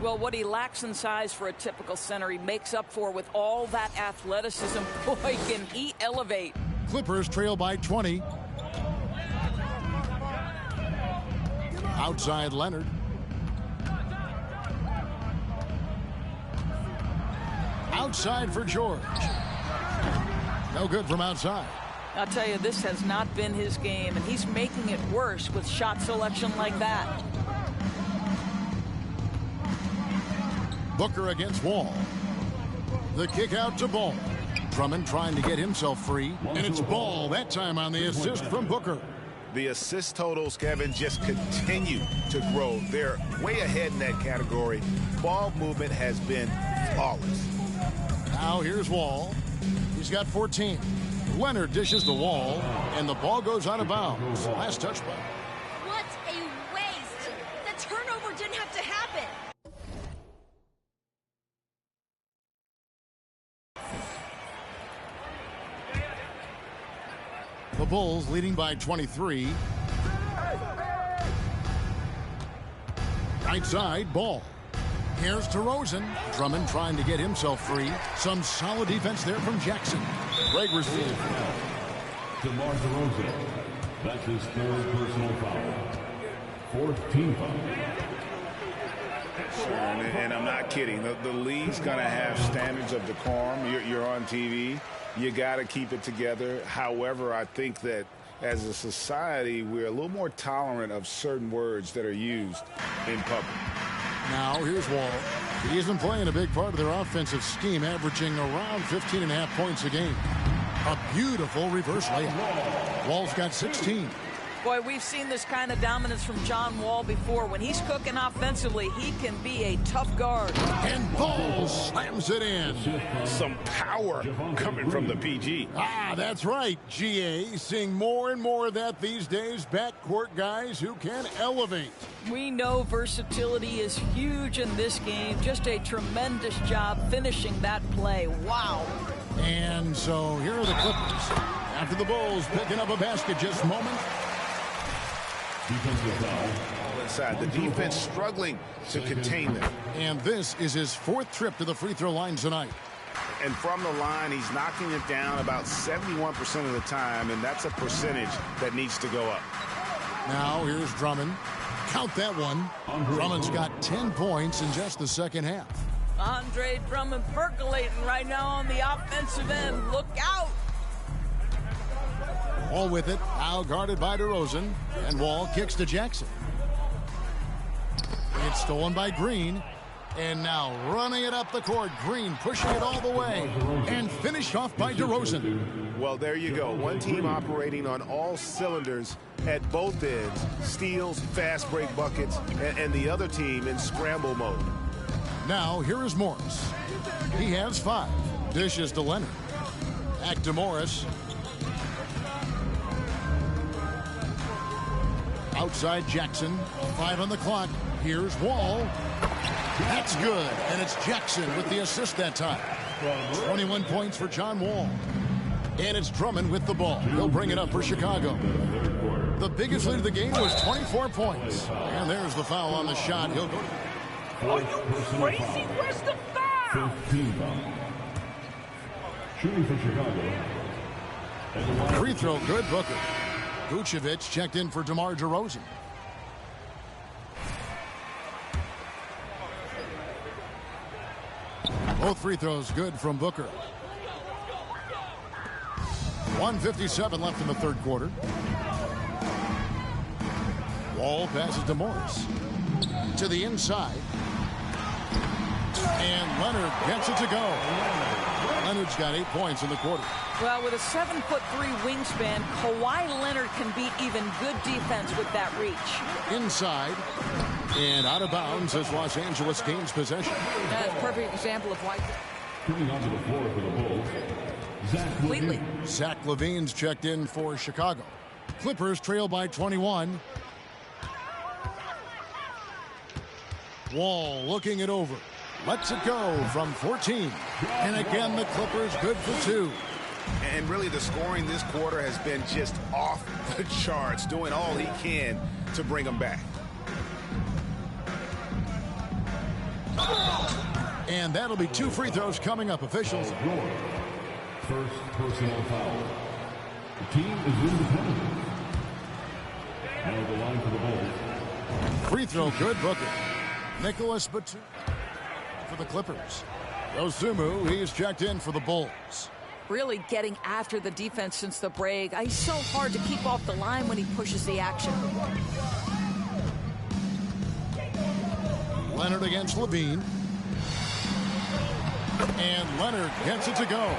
Speaker 5: Well, what he lacks in size for a typical center, he makes up for with all that athleticism. Boy, can he elevate.
Speaker 4: Clippers trail by 20. Outside Leonard. Outside for George. No good from outside.
Speaker 5: I'll tell you, this has not been his game, and he's making it worse with shot selection like that.
Speaker 4: Booker against Wall. The kick out to Ball. Drummond trying to get himself free, and it's Ball that time on the assist from Booker.
Speaker 1: The assist totals, Kevin, just continue to grow. They're way ahead in that category. Ball movement has been flawless.
Speaker 4: Now here's Wall. He's got 14. Leonard dishes the Wall, and the ball goes out of bounds. Last touch by.
Speaker 11: What a waste. The turnover didn't have to happen.
Speaker 4: The Bulls leading by 23. Right side, Ball. Here's DeRozan. Drummond trying to get himself free. Some solid defense there from Jackson. Great receive.
Speaker 6: DeMar DeRozan. That's his 3rd personal foul. 4th team foul.
Speaker 1: Sure, and I'm not kidding. The league's going to have standards of decorum. You're on TV. You got to keep it together. However, I think that as a society, we're a little more tolerant of certain words that are used in public.
Speaker 4: Now here's Wall. He isn't playing a big part of their offensive scheme, averaging around 15.5 points a game. A beautiful reverse layup. Wall's got 16.
Speaker 5: Boy, we've seen this kind of dominance from John Wall before. When he's cooking offensively, he can be a tough guard.
Speaker 4: And Ball slams it in.
Speaker 1: Some power coming from the PG.
Speaker 4: Ah, that's right, GA. Seeing more and more of that these days. Backcourt guys who can elevate.
Speaker 5: We know versatility is huge in this game. Just a tremendous job finishing that play. Wow.
Speaker 4: And so here are the Clippers. After the Bulls picking up a basket just moment.
Speaker 6: Defensive foul.
Speaker 1: Inside. The defense struggling to contain them.
Speaker 4: And this is his 4th trip to the free throw line tonight.
Speaker 1: And from the line, he's knocking it down about 71% of the time, and that's a percentage that needs to go up.
Speaker 4: Now here's Drummond. Count that one. Drummond's got 10 points in just the second half.
Speaker 5: Andre Drummond percolating right now on the offensive end. Look out.
Speaker 4: Wall with it, now guarded by DeRozan, and Wall kicks to Jackson. It's stolen by Green, and now running it up the court. Green pushing it all the way, and finished off by DeRozan.
Speaker 1: Well, there you go. One team operating on all cylinders at both ends. Steals, fast break buckets, and the other team in scramble mode.
Speaker 4: Now here is Morris. He has 5. Dishes to Leonard. Back to Morris. Outside Jackson. 5 on the clock. Here's Wall. That's good. And it's Jackson with the assist that time. 21 points for John Wall. And it's Drummond with the ball. He'll bring it up for Chicago. The biggest lead of the game was 24 points. And there's the foul on the shot. He'll go.
Speaker 12: Are you crazy? Where's the foul?
Speaker 6: 15 foul. Shooting for Chicago.
Speaker 4: Free throw, good, Booker. Vucevic checked in for DeMar DeRozan. Both free throws good from Booker. 1:57 left in the third quarter. Wall passes to Morris. To the inside. And Leonard gets it to go. Leonard's got 8 points in the quarter.
Speaker 5: Well, with a 7'3" wingspan, Kawhi Leonard can beat even good defense with that reach.
Speaker 4: Inside. And out of bounds as Los Angeles gains possession.
Speaker 5: That's a perfect example of why.
Speaker 6: Coming onto the floor for the Bulls,
Speaker 5: Completely.
Speaker 4: Zach LaVine's checked in for Chicago. Clippers trail by 21. Wall looking it over. Lets it go from 14. And again, the Clippers good for 2.
Speaker 9: And really, the scoring this quarter has been just off the charts, doing all he can to bring them back.
Speaker 4: And that'll be 2 free throws coming up. Officials.
Speaker 6: First personal foul. The team is in the penalty. Now the line for the Bulls.
Speaker 4: Free throw, good, Booker. Nicholas Batum for the Clippers. Dosunmu, he's checked in for the Bulls.
Speaker 5: Really getting after the defense since the break. He's so hard to keep off the line when he pushes the action.
Speaker 4: Leonard against LaVine. And Leonard gets it to go.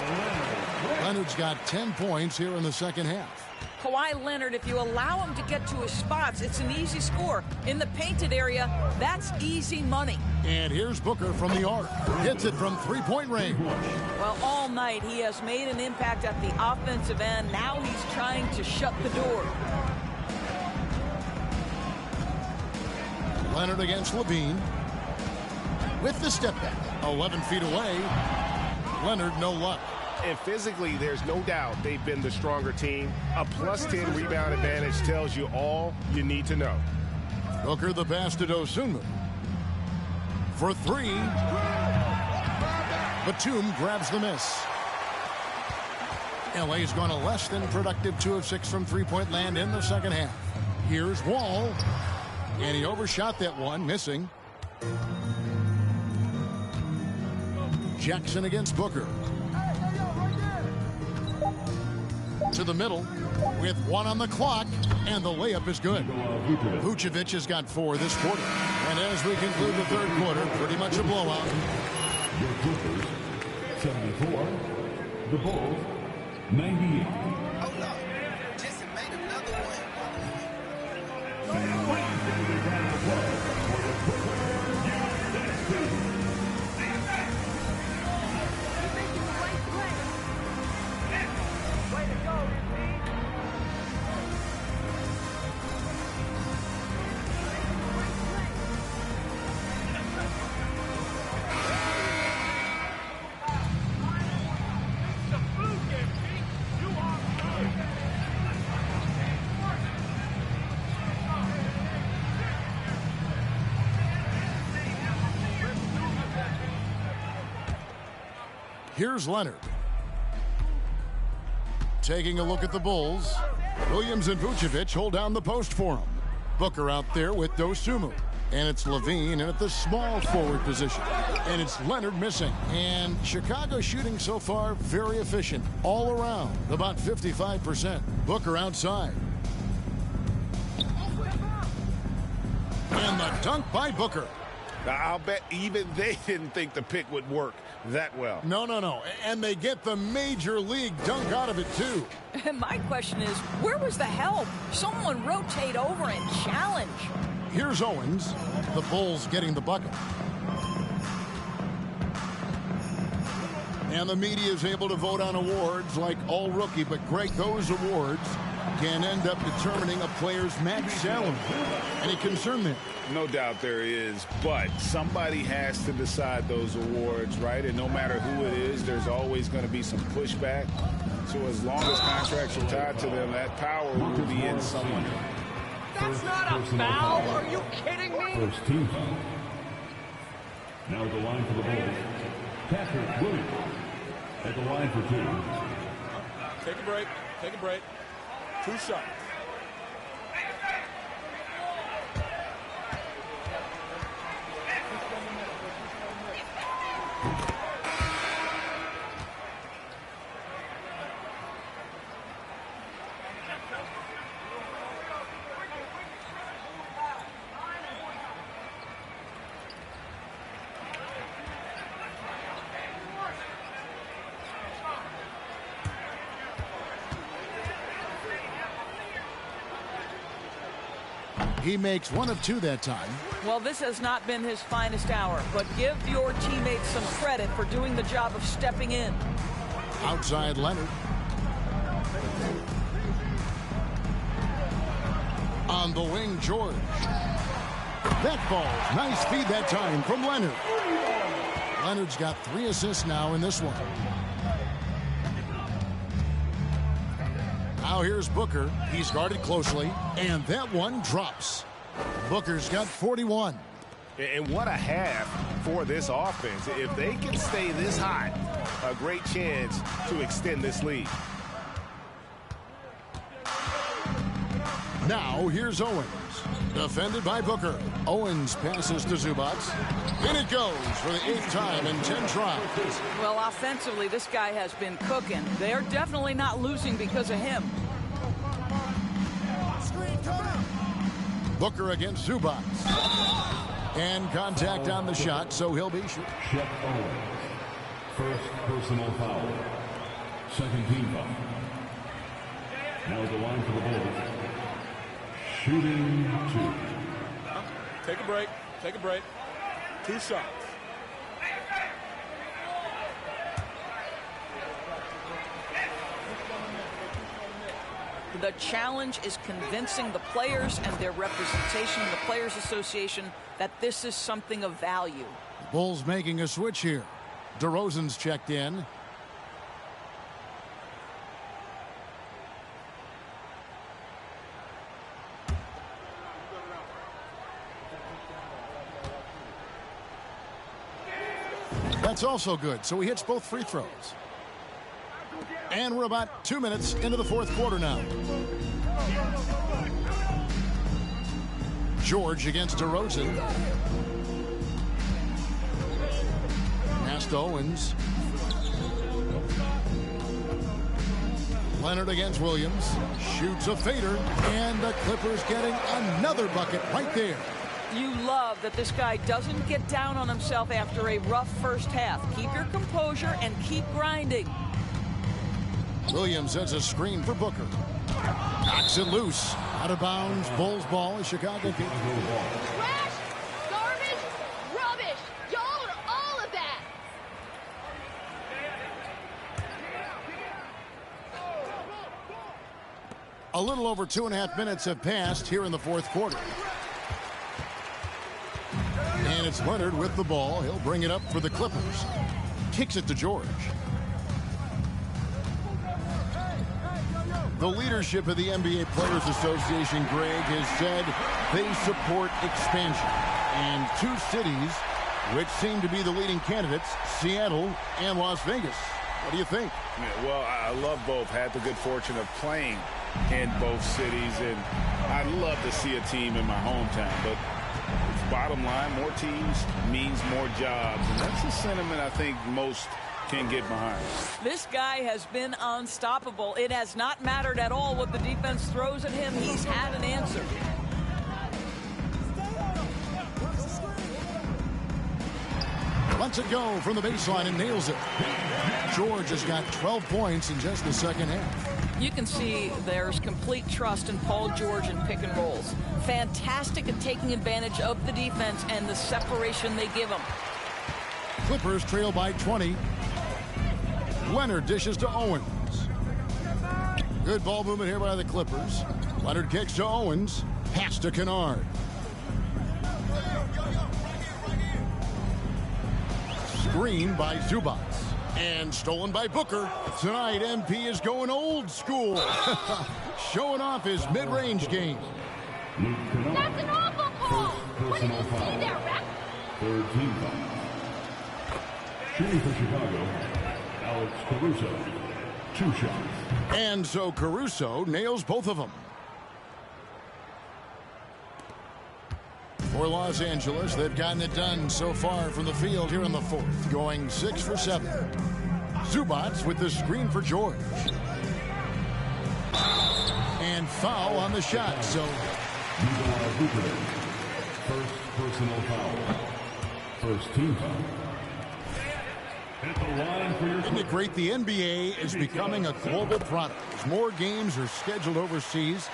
Speaker 4: Leonard's got 10 points here in the second half.
Speaker 5: Kawhi Leonard, if you allow him to get to his spots, it's an easy score. In the painted area, that's easy money.
Speaker 4: And here's Booker from the arc. Hits it from three-point range.
Speaker 5: Well, all night he has made an impact at the offensive end. Now he's trying to shut the door.
Speaker 4: Leonard against LaVine. With the step back. 11 feet away. Leonard, no luck.
Speaker 9: And physically, there's no doubt they've been the stronger team. A plus 10 rebound advantage tells you all you need to know.
Speaker 4: Booker the pass to Dosunmu. For 3. Batum grabs the miss. LA's gone a less than productive 2 of 6 from three-point land in the second half. Here's Wall. And he overshot that one, missing. Jackson against Booker. To the middle with 1 on the clock, and the layup is good. Vucevic has got 4 this quarter. And as we conclude the third quarter, pretty much a blowout.
Speaker 6: Your Clippers, 74. The Bulls, 98.
Speaker 4: Here's Leonard. Taking a look at the Bulls. Williams and Vucevic hold down the post for him. Booker out there with Dosunmu. And it's LaVine at the small forward position. And it's Leonard missing. And Chicago shooting so far very efficient. All around, about 55%. Booker outside. And the dunk by Booker.
Speaker 9: Now, I'll bet even they didn't think the pick would work that well.
Speaker 4: No. And they get the major league dunk out of it, too.
Speaker 5: My question is, where was the help? Someone rotate over and challenge.
Speaker 4: Here's Owens. The Bulls getting the bucket. And the media is able to vote on awards like all rookie. But, Greg, those awards can end up determining a player's max salary. Any concern there?
Speaker 1: No doubt there is, but somebody has to decide those awards, right? And no matter who it is, there's always going to be some pushback. So as long as contracts are tied to them, that power will be in someone.
Speaker 12: That's not a foul. Are you kidding me?
Speaker 6: First team foul. Now at the line for the Bulls, Patrick Williams. At the line for two.
Speaker 8: Take a break. Take a break. 2 shots.
Speaker 4: He makes 1 of 2 that time.
Speaker 5: Well, this has not been his finest hour, but give your teammates some credit for doing the job of stepping in.
Speaker 4: Outside Leonard. On the wing, George. That falls. Nice feed that time from Leonard. Leonard's got 3 assists now in this one. Now here's Booker. He's guarded closely, and that one drops. Booker's got 41.
Speaker 9: And what a half for this offense. If they can stay this hot, a great chance to extend this lead.
Speaker 4: Now here's Owens. Defended by Booker. Owens passes to Zubac. In it goes for the 8th time in 10 tries.
Speaker 5: Well, offensively, this guy has been cooking. They're definitely not losing because of him.
Speaker 4: Booker against Zubac. And contact on the shot, so he'll be shooting.
Speaker 6: Chet Owens. First personal foul. Second team foul. Now at the line for the Bulls. Shooting 2.
Speaker 8: Take a break. Take a break. 2 shots.
Speaker 5: The challenge is convincing the players and their representation in the Players Association that this is something of value.
Speaker 4: Bulls making a switch here. DeRozan's checked in. That's also good, so he hits both free throws. And we're about 2 minutes into the 4th quarter now. George against DeRozan. Pass to Owens. Leonard against Williams. Shoots a fader, and the Clippers getting another bucket right there.
Speaker 5: You love that this guy doesn't get down on himself after a rough first half. Keep your composure and keep grinding.
Speaker 4: Williams sets a screen for Booker. Knocks it loose. Out of bounds. Bulls ball as Chicago kicks.
Speaker 11: Trash, garbage, rubbish. Y'all are all of that.
Speaker 4: A little over 2.5 minutes have passed here in the 4th quarter. And it's Leonard with the ball. He'll bring it up for the Clippers. Kicks it to George. The leadership of the NBA Players Association, Greg, has said they support expansion. And 2 cities which seem to be the leading candidates, Seattle and Las Vegas. What do you think?
Speaker 1: Yeah, well, I love both. Had the good fortune of playing in both cities, and I'd love to see a team in my hometown. But bottom line, more teams means more jobs, and that's a sentiment I think most can get behind.
Speaker 5: This guy has been unstoppable. It has not mattered at all what the defense throws at him. He's had an answer.
Speaker 4: Lets it go from the baseline and nails it. George has got 12 points in just the second half.
Speaker 5: You can see there's complete trust in Paul George in pick and rolls. Fantastic at taking advantage of the defense and the separation they give him.
Speaker 4: Clippers trail by 20. Leonard dishes to Owens. Good ball movement here by the Clippers. Leonard kicks to Owens. Pass to Kennard. Screen by Zubac. And stolen by Booker. Tonight, MP is going old school. Showing off his mid-range game.
Speaker 11: That's an awful call. What did you see there, ref?
Speaker 6: Third team foul. Shooting for Chicago, Alex Caruso. 2 shots.
Speaker 4: And so Caruso nails both of them. For Los Angeles, they've gotten it done so far from the field here in the fourth, going 6 for 7. Zubac with the screen for George. And foul on the shot, so...
Speaker 6: First personal foul. First team foul. Hit the line for your...
Speaker 4: Isn't it great? The NBA is becoming a global product. As more games are scheduled overseas.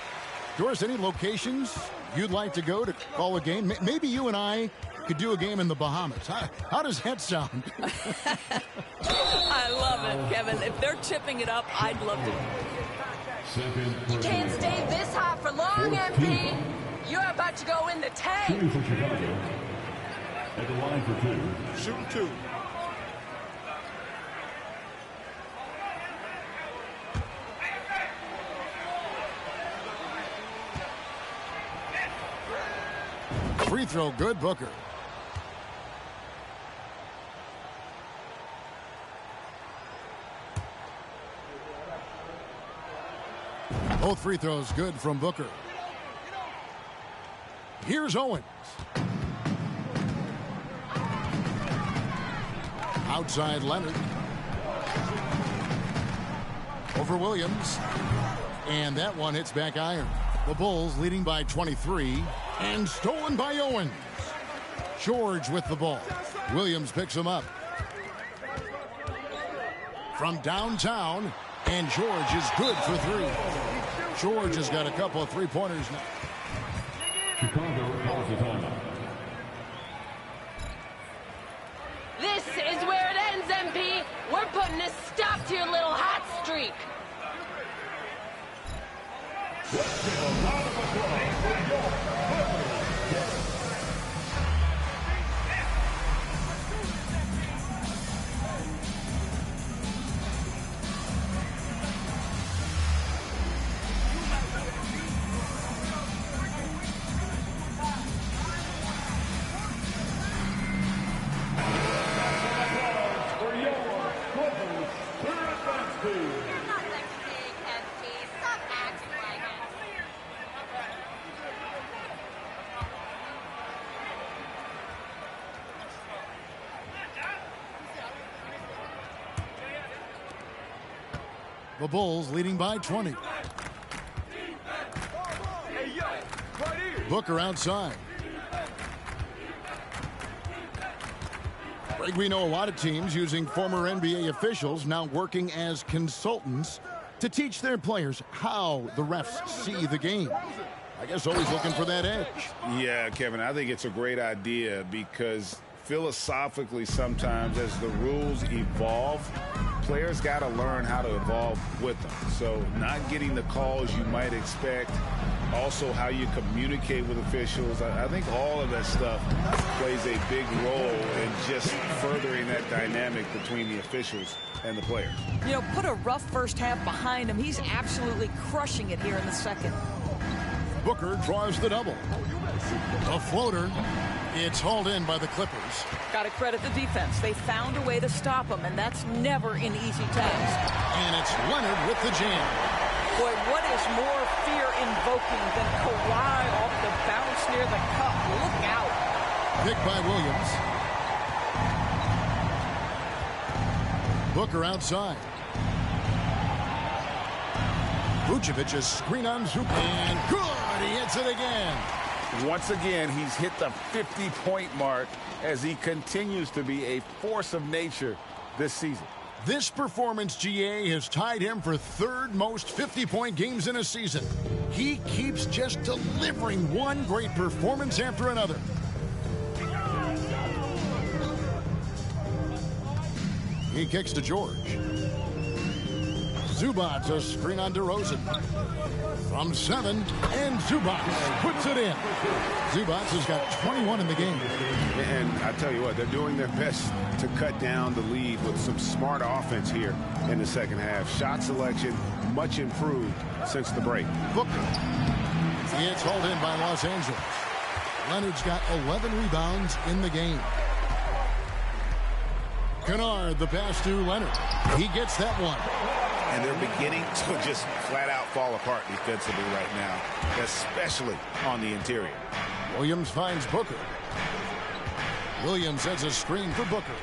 Speaker 4: Doris, any locations you'd like to go to call a game? Maybe you and I could do a game in the Bahamas. How does that sound?
Speaker 5: I love it, Kevin. If they're tipping it up, I'd love to.
Speaker 11: You can't stay this hot for long, MP. You're about to go in the tank.
Speaker 6: Shooting for Chicago. At the line for 2.
Speaker 15: Shooting 2.
Speaker 4: Free throw good, Booker. Both free throws good from Booker. Here's Owens. Outside Leonard. Over Williams. And that one hits back iron. The Bulls leading by 23. And stolen by Owens. George with the ball. Williams picks him up. From downtown. And George is good for 3. George has got a couple of three-pointers now.
Speaker 6: Chicago calls the timeout.
Speaker 11: This is where it ends, MP. We're putting a stop to your little hot streak.
Speaker 4: The Bulls leading by 20. Booker outside. Greg, we know a lot of teams using former NBA officials now working as consultants to teach their players how the refs see the game. I guess always looking for that edge.
Speaker 1: Yeah, Kevin, I think it's a great idea because philosophically sometimes as the rules evolve, players got to learn how to evolve with them. So not getting the calls you might expect, also how you communicate with officials. I think all of that stuff plays a big role in just furthering that dynamic between the officials and the players.
Speaker 5: You know, put a rough first half behind him. He's absolutely crushing it here in the second.
Speaker 4: Booker draws the double. A floater. It's hauled in by the Clippers.
Speaker 5: Got to credit the defense. They found a way to stop him, and that's never an easy task.
Speaker 4: And it's Leonard with the jam.
Speaker 5: Boy, what is more fear-invoking than Kawhi off the bounce near the cup? Look out.
Speaker 4: Picked by Williams. Booker outside. Vucevic a screen on Zubac. And good! He hits it again.
Speaker 1: Once again, he's hit the 50-point mark as he continues to be a force of nature this season.
Speaker 4: This performance, GA, has tied him for third most 50-point games in a season. He keeps just delivering one great performance after another. He kicks to George. Zubac, a screen on DeRozan. From 7, and Zubac puts it in. Zubac has got 21 in the game.
Speaker 9: And I tell you what, they're doing their best to cut down the lead with some smart offense here in the second half. Shot selection much improved since the break.
Speaker 4: Booker. It's hauled in by Los Angeles. Leonard's got 11 rebounds in the game. Kennard, the pass to Leonard. He gets that one.
Speaker 1: And they're beginning to just flat-out fall apart defensively right now, especially on the interior.
Speaker 4: Williams finds Booker. Williams sets a screen for Booker.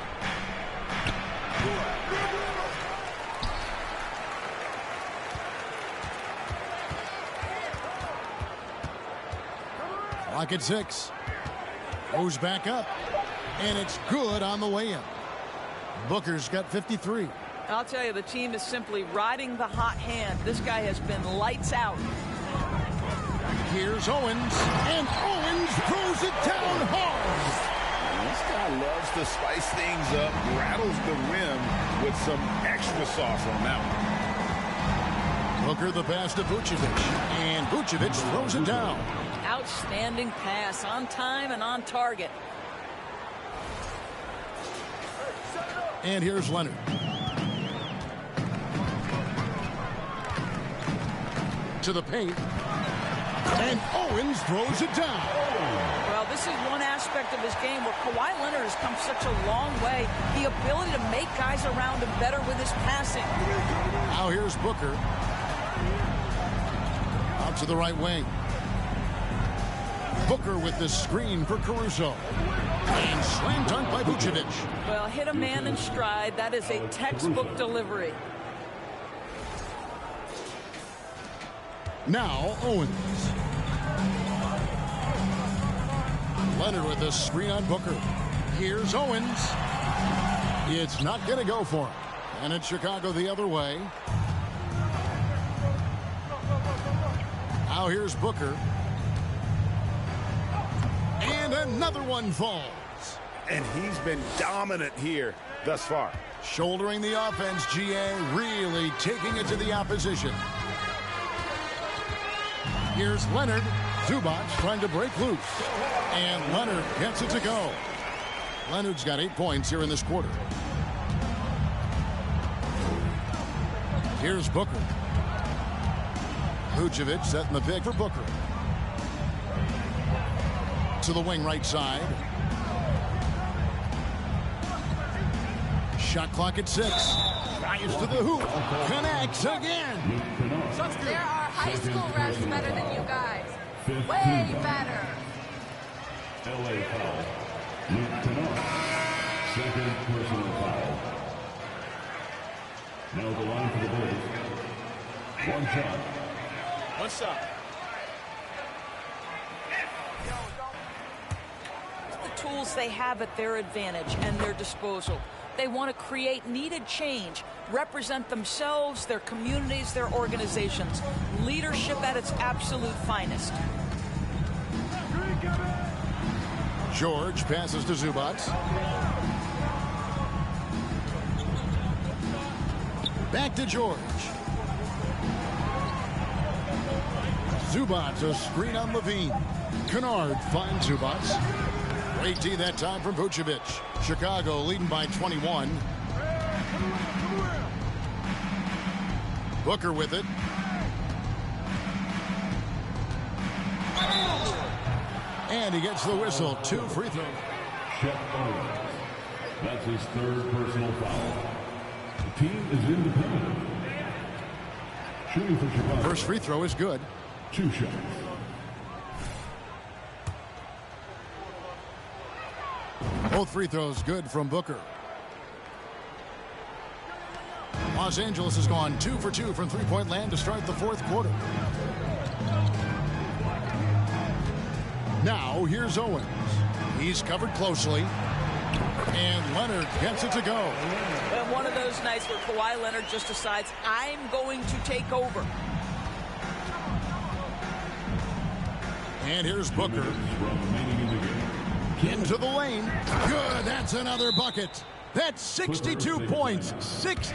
Speaker 4: Clock at 6. Goes back up. And it's good on the way in. Booker's got 53.
Speaker 5: I'll tell you, the team is simply riding the hot hand. This guy has been lights out.
Speaker 4: Here's Owens, and Owens throws it down hard.
Speaker 1: This guy loves to spice things up, rattles the rim with some extra sauce on that
Speaker 4: one. Booker the pass to Vucevic, and Vucevic throws it down.
Speaker 5: Outstanding pass, on time and on target.
Speaker 4: And here's Leonard. To the paint. And Owens throws it down.
Speaker 5: Well, this is one aspect of his game where Kawhi Leonard has come such a long way. The ability to make guys around him better with his passing.
Speaker 4: Now here's Booker. Out to the right wing. Booker with the screen for Caruso. And slam dunk by Vucevic.
Speaker 5: Well, hit a man in stride. That is a textbook delivery.
Speaker 4: Now Owens. Leonard with the screen on Booker. Here's Owens. It's not going to go for him. And it's Chicago the other way. Now here's Booker. And another one falls.
Speaker 1: And he's been dominant here thus far.
Speaker 4: Shouldering the offense, GA really taking it to the opposition. Here's Leonard. Zubac trying to break loose. And Leonard gets it to go. Leonard's got 8 points here in this quarter. Here's Booker. Vucevic setting the pick for Booker. To the wing right side. Shot clock at 6. Drives to the hoop. Connects again.
Speaker 16: There are high school refs better than you guys. Way better.
Speaker 6: LA foul. Luke Kennard. Second personal foul. Now the line for the Bulls. One shot.
Speaker 8: One shot.
Speaker 5: The tools they have at their advantage and their disposal. They want to create needed change, represent themselves, their communities, their organizations. Leadership at its absolute finest.
Speaker 4: George passes to Zubac. Back to George. Zubac, a screen on Levine. Kennard finds Zubac. Great D that time from Vucevic. Chicago leading by 21. Booker with it. And he gets the whistle. 2 free throws.
Speaker 6: Chet Owens. That's his third personal foul. The team is independent. Shooting for Chicago.
Speaker 4: First free throw is good.
Speaker 6: 2 shots.
Speaker 4: Both free throws good from Booker. Los Angeles has gone 2 for 2 from three-point land to start the fourth quarter. Now here's Owens. He's covered closely. And Leonard gets it to go.
Speaker 5: And one of those nights where Kawhi Leonard just decides, I'm going to take over.
Speaker 4: And here's Booker. Into the lane. Good. That's another bucket. That's 62 points. 60.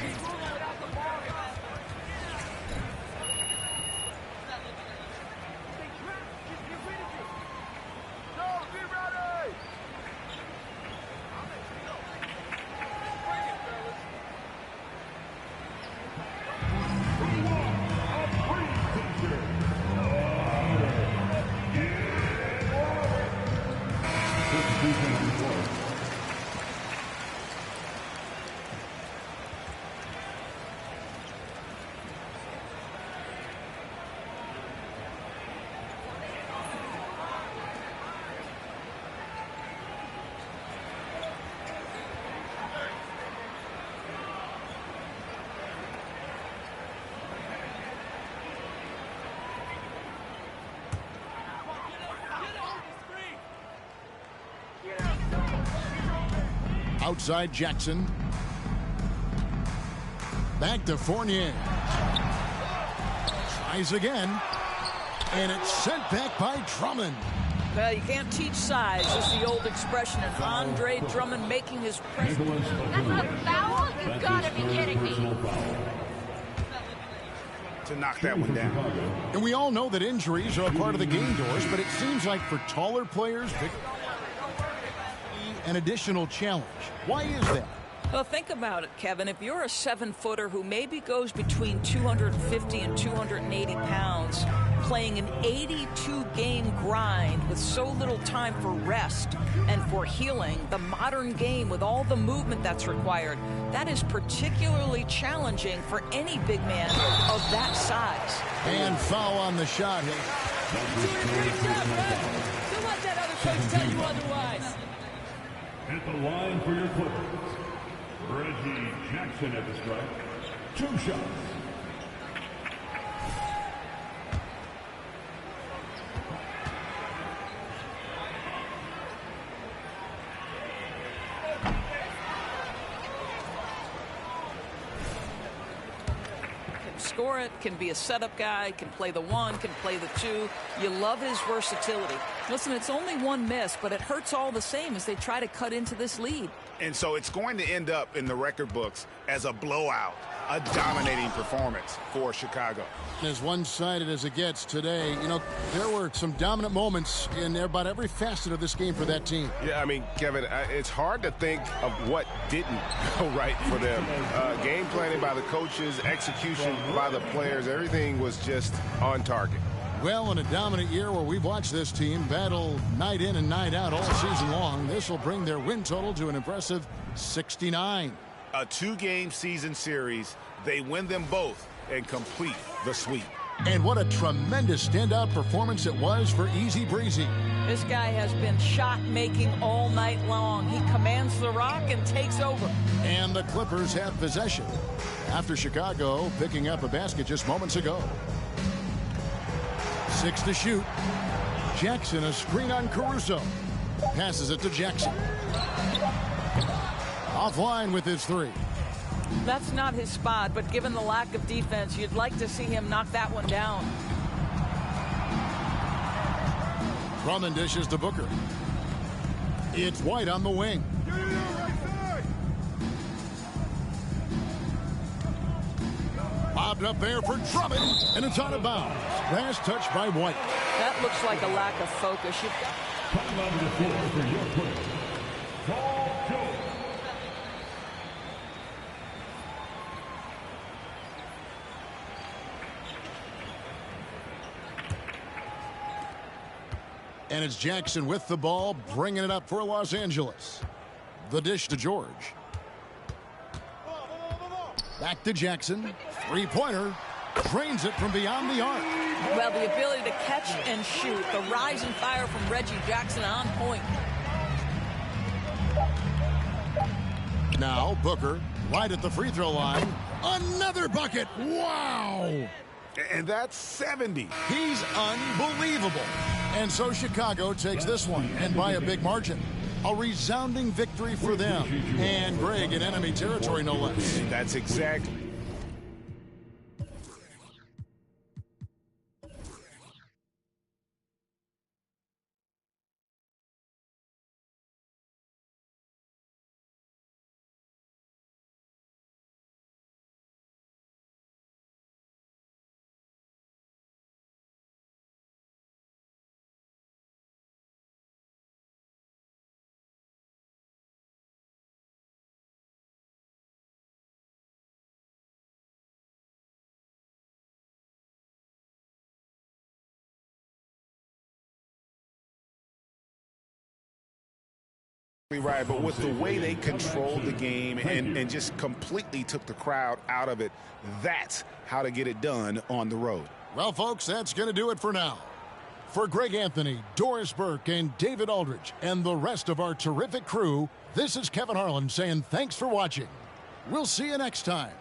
Speaker 4: Outside Jackson. Back to Fournier. Tries again. And it's sent back by Drummond.
Speaker 5: Well, you can't teach size. It's the old expression. And Andre Drummond making his presence.
Speaker 16: That's a foul? You've got to be kidding me.
Speaker 1: To knock that one down.
Speaker 4: And we all know that injuries are a part of the game, Doris, but it seems like for taller players, an additional challenge. Why is that?
Speaker 5: Well, think about it, Kevin. If you're a 7-footer who maybe goes between 250 and 280 pounds, playing an 82-game grind with so little time for rest and for healing, the modern game with all the movement that's required, that is particularly challenging for any big man of that size.
Speaker 4: And foul on the shot.
Speaker 10: You're doing a great job, man. Don't let that other coach tell you otherwise.
Speaker 6: At the line for your Clippers, Reggie Jackson at the strike. 2 shots.
Speaker 5: Score it, can be a setup guy, can play the 1, can play the 2. You love his versatility. Listen, it's only 1 miss, but it hurts all the same as they try to cut into this lead.
Speaker 1: And so it's going to end up in the record books as a blowout, a dominating performance for Chicago.
Speaker 4: As one-sided as it gets today, you know, there were some dominant moments in about every facet of this game for that team.
Speaker 9: Yeah, I mean, Kevin, it's hard to think of what didn't go right for them. Game planning by the coaches, execution by the players, everything was just on target.
Speaker 4: Well, in a dominant year where we've watched this team battle night in and night out all season long, this will bring their win total to an impressive 69.
Speaker 1: A 2-game season series, they win them both and complete the sweep.
Speaker 4: And what a tremendous standout performance it was for Easy Breezy.
Speaker 5: This guy has been shot-making all night long. He commands the rock and takes over.
Speaker 4: And the Clippers have possession after Chicago picking up a basket just moments ago. 6 to shoot. Jackson, a screen on Caruso. Passes it to Jackson. Offline with his 3.
Speaker 5: That's not his spot, but given the lack of defense, you'd like to see him knock that one down.
Speaker 4: Drummond dishes to Booker. It's White on the wing. Lobbed up there for Drummond, and it's out of bounds. Last touch by White.
Speaker 5: That looks like a lack of focus.
Speaker 4: And it's Jackson with the ball, bringing it up for Los Angeles. The dish to George. Back to Jackson. 3-pointer. Drains it from beyond the arc.
Speaker 5: Well, the ability to catch and shoot. The rise and fire from Reggie Jackson on point.
Speaker 4: Now Booker right at the free throw line. Another bucket. Wow.
Speaker 1: And that's 70.
Speaker 4: He's unbelievable. And so Chicago takes this one, and by a big margin. A resounding victory for them. And Greg in enemy territory, no less.
Speaker 1: That's exactly. Right, but with the way they controlled the game and just completely took the crowd out of it, that's how to get it done on the road.
Speaker 4: Well, folks, that's going to do it for now. For Greg Anthony, Doris Burke, and David Aldridge, and the rest of our terrific crew, this is Kevin Harlan saying thanks for watching. We'll see you next time.